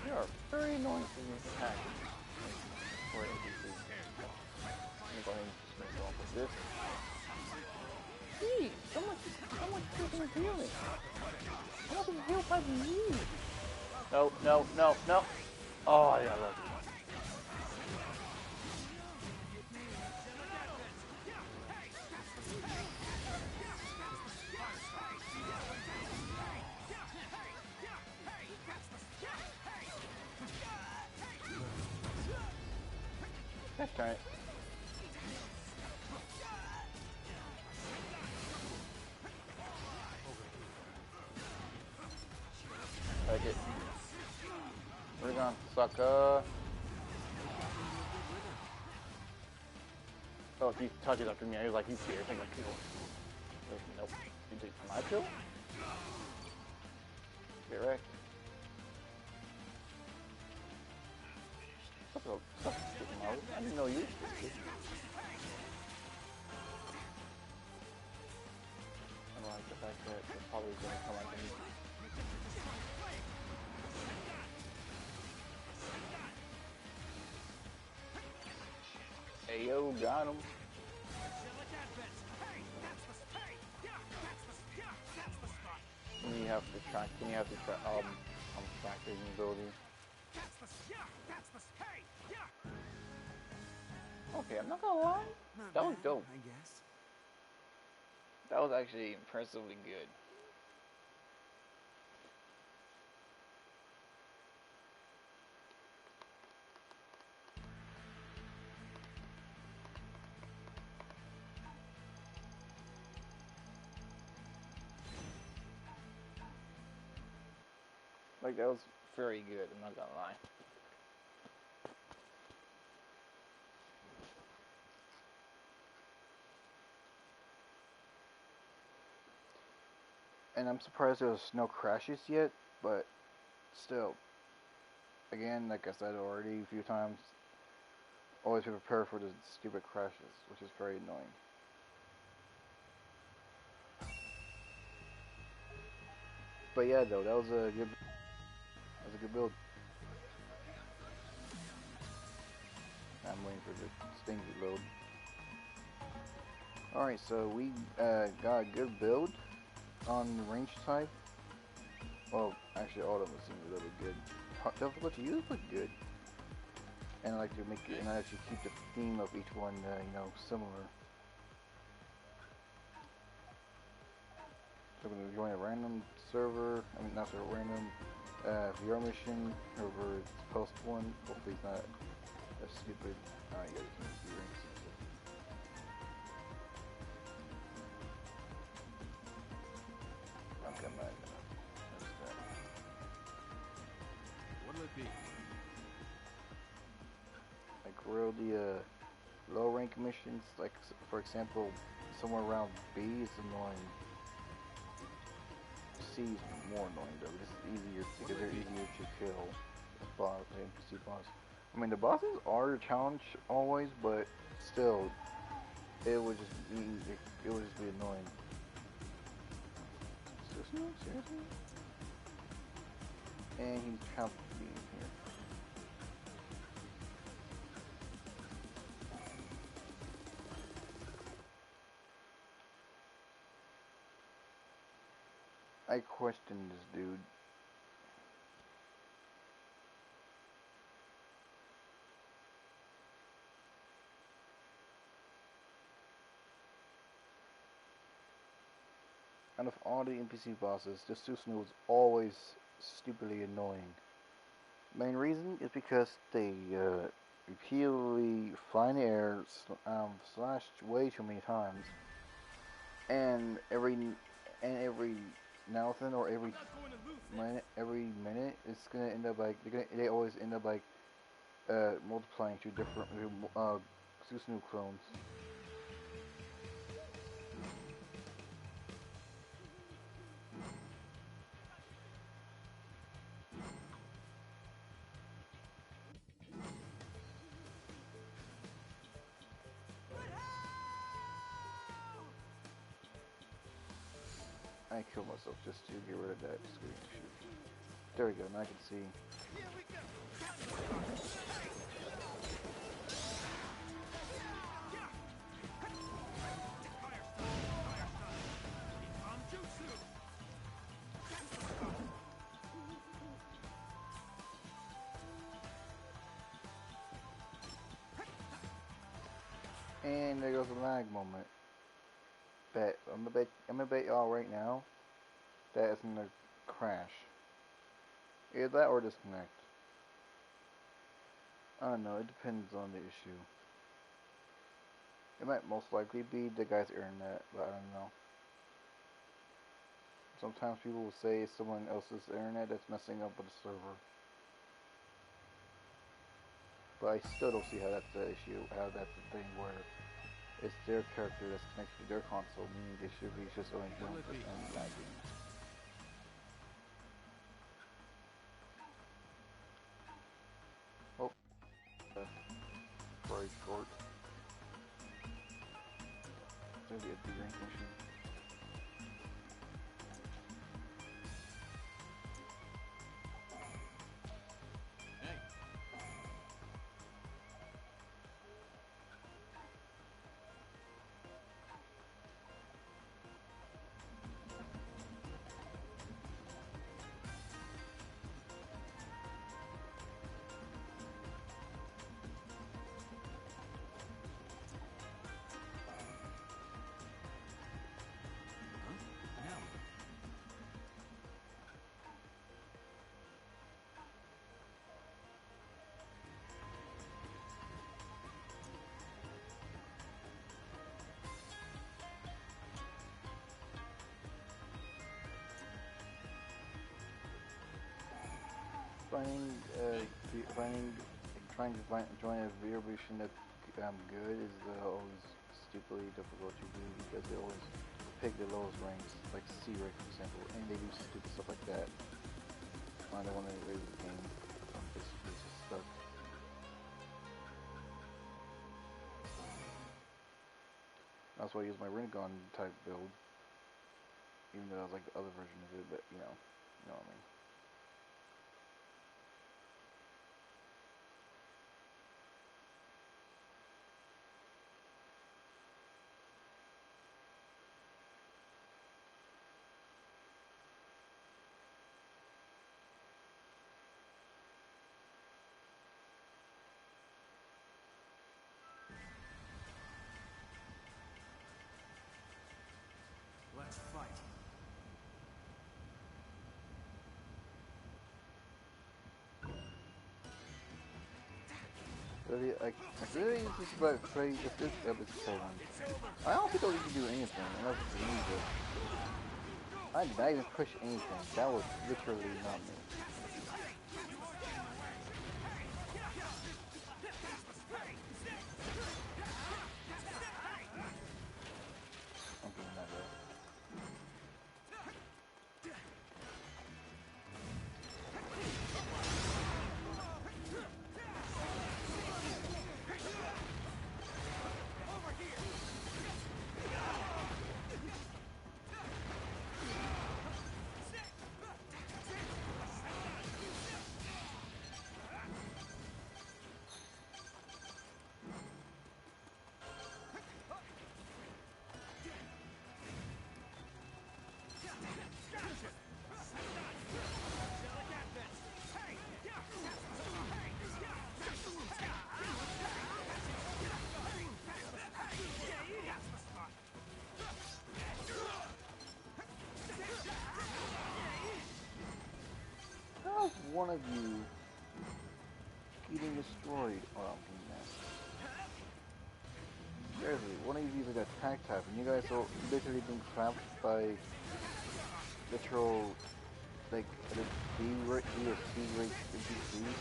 You are very annoying for me to attack. For ADC. I'm gonna go ahead and just make off with this. Gee, someone's freaking healing. I want to heal by me. No, no, no, no. Oh, yeah, I love it. turn it. Take it. We're gonna sucker. Oh, if he touches after me, I was like, he's here. Take my kill. Nope. You take my kill? Get wrecked. Stop kicking out. I didn't know you. I don't like the fact that the probably going to come after me. Hey yo, got him. Can you have the track? Can you have the tracking ability? Okay, I'm not gonna lie. That was dope. I guess. That was actually impressively good. Like, that was very good, I'm not gonna lie. And I'm surprised there was no crashes yet, but still. Again, like I said already a few times, always be prepared for the stupid crashes, which is very annoying. But yeah, though, that was a good build. I'm waiting for the Sting to load. Alright, so we got a good build on the range type. Well, actually all of them seem really good. Difficult to use, but good. And I like to make it, and I actually keep the theme of each one, you know, similar. So I'm gonna join a random server. I mean, not server, random VR mission. Whoever it's post one. Hopefully it's not a stupid. Yeah, you can't see ranks. Okay, I'm not gonna. That's that. What'll it be? Like real the low rank missions, like for example, somewhere around B is annoying. C is more annoying though. This is easier because they're easier to kill. The boss, the NPC boss. I mean, the bosses are a challenge always, but still, it would just be annoying. Seriously? And he's trapped being here. I question this dude. Out of all the NPC bosses, this Susanoo is always stupidly annoying. Main reason is because they repeatedly fly in the air, slashed way too many times, and every now and then or every minute it's gonna end up like they always end up like multiplying to different Susanoo clones. I killed myself just to get rid of that screen shoot. There we go, now I can see. And there goes the lag moment. I'm gonna bet y'all right now that it's gonna crash. Either that or disconnect. I don't know, it depends on the issue. It might most likely be the guy's internet, but I don't know. Sometimes people will say it's someone else's internet that's messing up with the server. But I still don't see how that's the issue, how that's the thing where it's their character that's connected to their console, meaning they should be just only doing this and lagging. Oh, very short. Maybe a drink machine. Trying to join a VR version that's good is always stupidly difficult to do because they always pick the lowest ranks, like C rank for example, and they do stupid stuff like that. I don't want to raise the game. It's just stuck. That's why I use my Rinnegan type build, even though I was like the other version of it, but you know what I mean. Let's fight. Really, really, it's just about play. It's just epic training. I honestly don't even do anything unless it's music. I did not even push anything. That was literally not me. I'm doing that though. How's one of you getting destroyed? Oh, I'm getting that. Seriously, one of you is like attack type, and you guys are literally being trapped by literal, like, the B or C rate NPCs.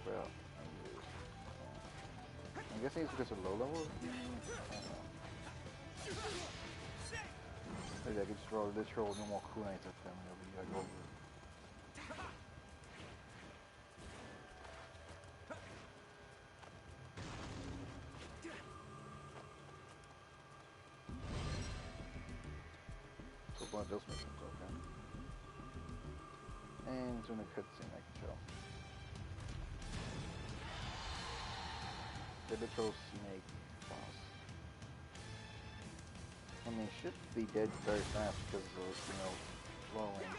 Well, I'm guessing it's because of low level? I don't know. Maybe I could just throw literal normal kunais at them and they'll be like over. So one of those missions, okay. And it's in a cutscene, I can tell. The literal snake boss. I mean, it should be dead very fast because of those, low range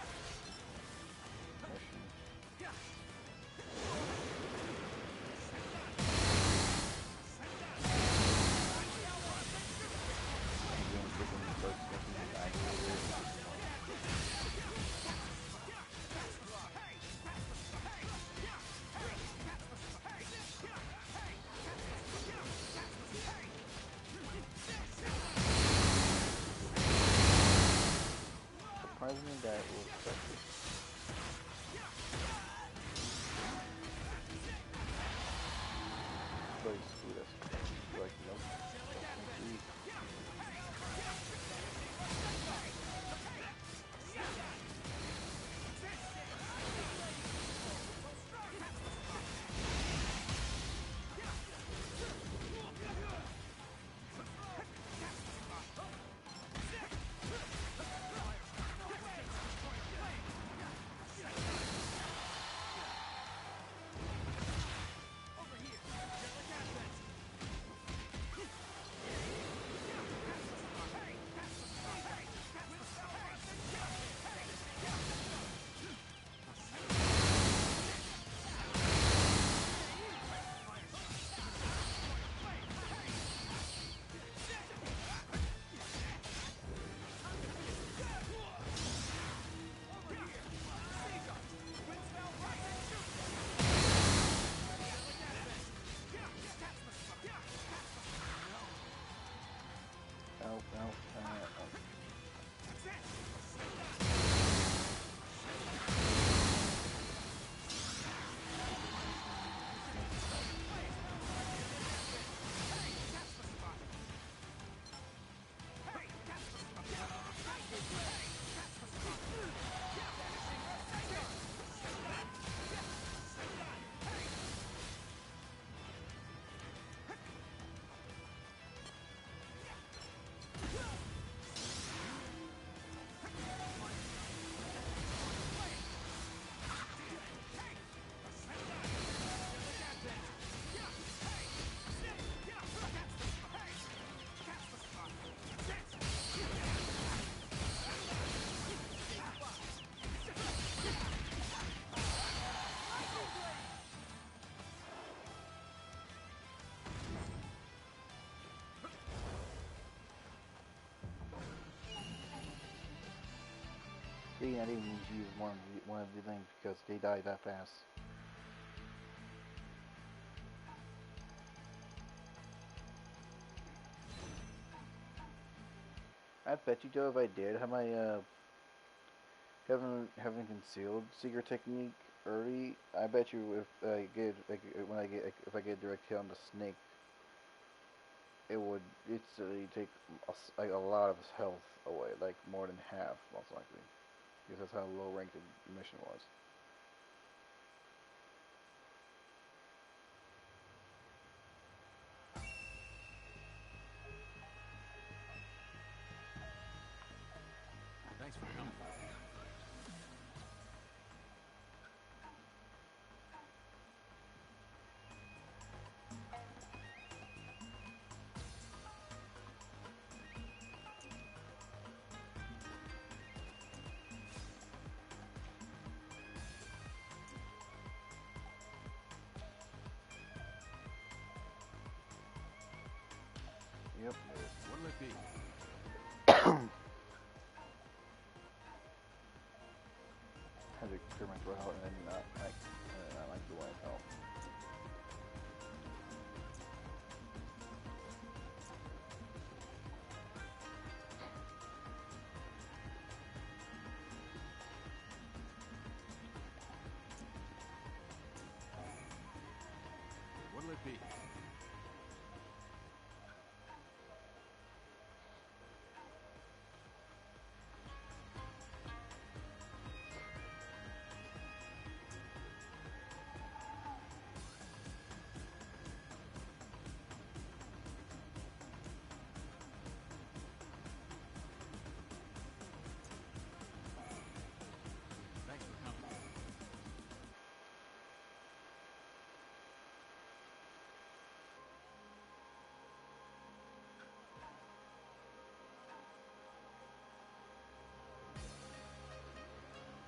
missions. surprising me that it was effective. But screw this. Like, nope. Thank you. No, no, see, I didn't use one of the things because they died that fast. I bet you though if I did have my having concealed secret technique early, I bet you if I get like when I get like, if I get direct hit on the snake, it would instantly take like a lot of his health away, like more than half most likely, because that's how low ranked the mission was. Thanks for coming. Yep. What'll it be? Had to clear my throat out and then not like the way I felt. What'll it be? Thanks for coming.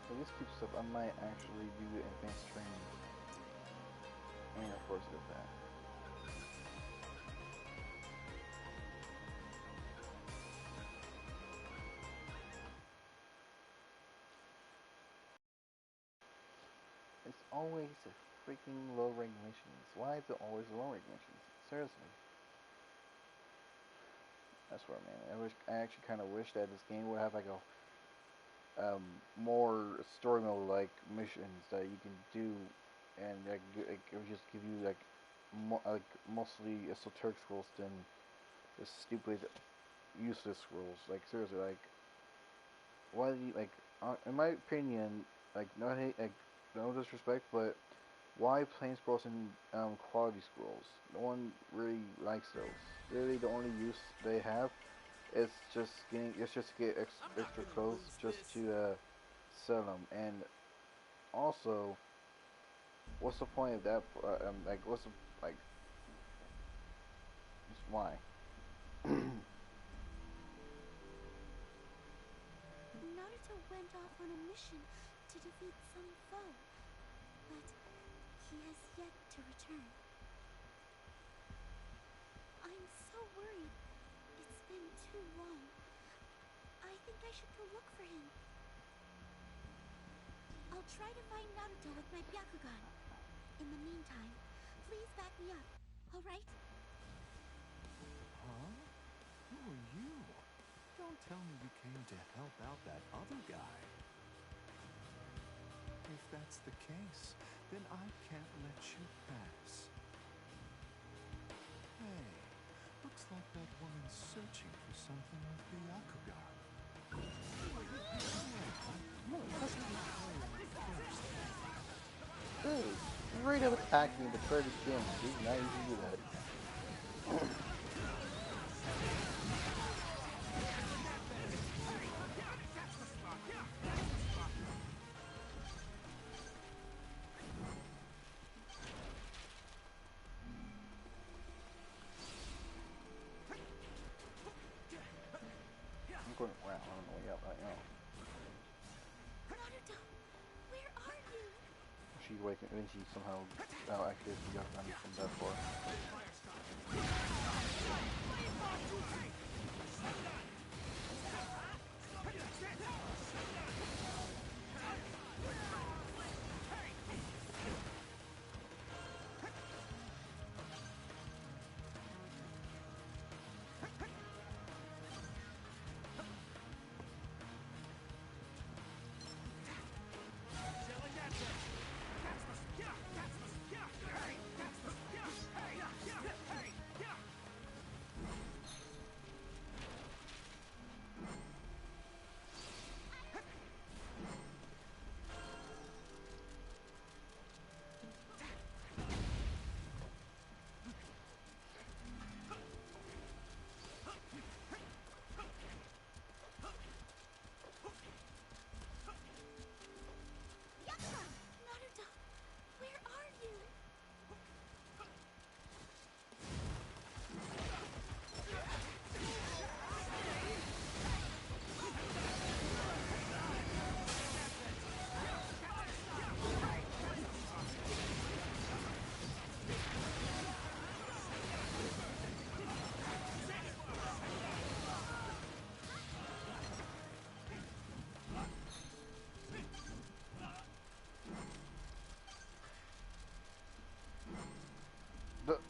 For this future stuff, I might actually do advanced training. I mean, of course, with that. It's always the freaking low rank missions. Why is it always low rank missions? Seriously. I swear, man. I actually kind of wish that this game would have like a more story mode like missions that you can do, and like it would just give you like like mostly esoteric scrolls than the stupid useless scrolls. Like seriously, like why do you like? In my opinion, like no hate, like no disrespect, but why plain scrolls and quality scrolls? No one really likes those. Really, the only use they have is just getting. It's just to get I'm not extra gonna clothes lose just this. to sell them. And also, what's the point of that? Like, what's the like? Why? Naruto went off on a mission to defeat some foe, but he has yet to return. I'm so worried. It's been too long. I think I should go look for him. I'll try to find Naruto with my Byakugan. In the meantime, please back me up, alright? Huh? Who are you? Don't tell me you came to help out that other guy. If that's the case, then I can't let you pass. Hey, looks like that woman's searching for something with Byakugan. Hey, right up attacking the third game. Dude, not easy to do that. I'm going around. I don't know way up right now. Naruto, where are you? She waking, and she somehow activated the gun from that far. Naruto, where are you?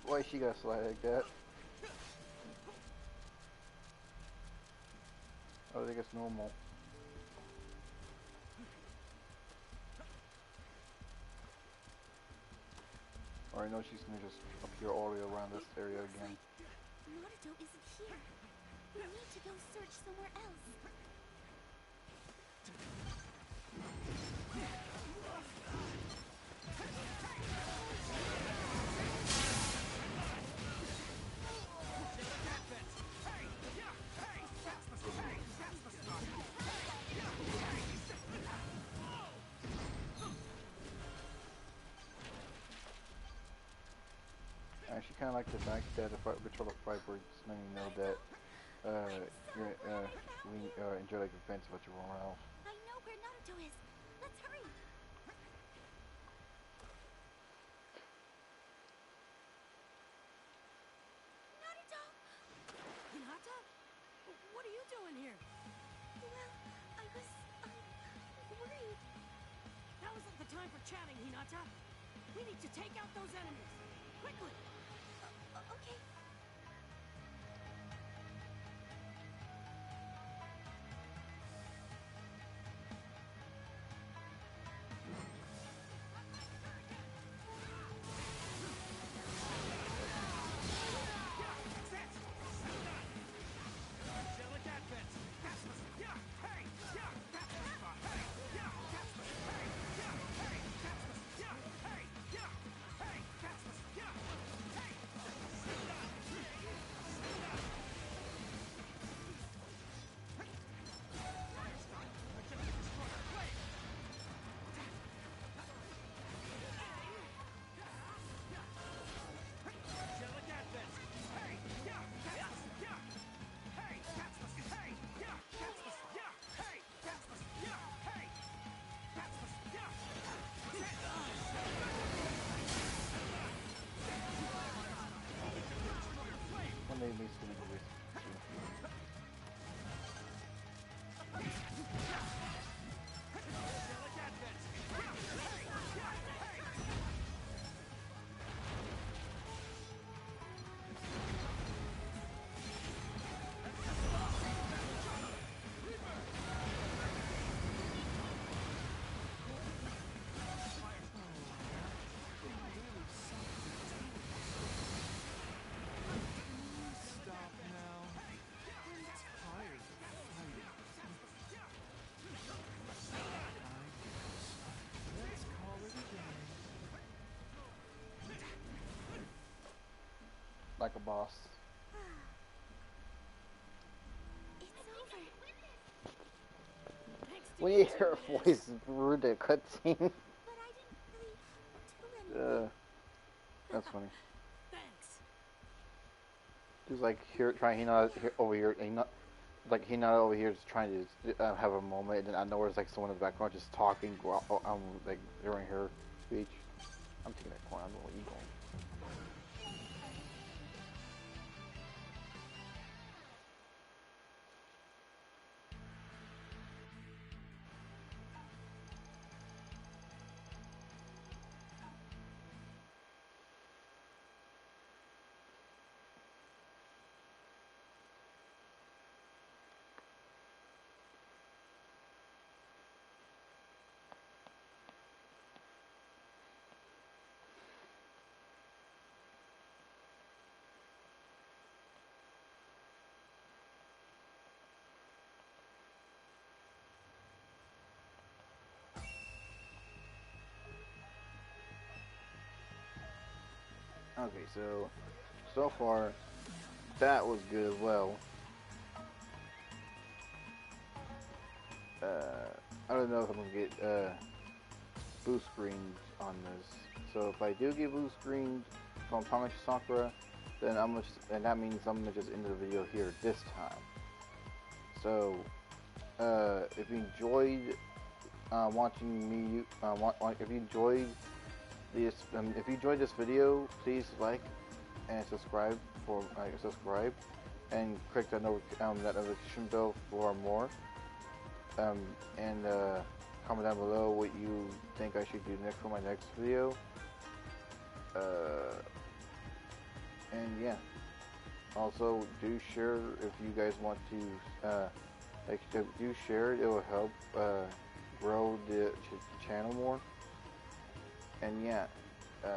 Why she got slide like that? I think it's normal. Or I know she's gonna just appear all the way around this area Looks again. like Naruto isn't here. We need to go search somewhere else. I actually kind of like the fact that the Betrayal of Fiber is letting you know that you're enjoy like events about your own health. I know where Naruto is. Let's hurry. Naruto! Hinata? What are you doing here? Well, I was, worried. Now isn't the time for chatting, Hinata. We need to take out those enemies. Quickly! Okay. like a boss. It's over. Thanks to When you you two, hear her it voice is. through the cutscene, But I didn't really do anything. that's funny. Thanks. Just like here, trying he not here over here, he not like he not over here just trying to have a moment, and then I know there's like someone in the background just talking, like during her speech. I'm taking that corner. I don't know where you going. Okay, so far that was good as well. I don't know if I'm gonna get boost screens on this. So if I do get boost screens from Tamashi Sakura, then and that means I'm gonna just end the video here this time. So if you enjoyed watching me, if you enjoyed if you enjoyed this video, please like and subscribe and click that notification bell for more. And comment down below what you think I should do next for my next video. And yeah, also do share if you guys want to. Do share it. It will help grow the channel more. And yeah,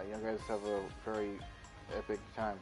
you guys have a very epic time.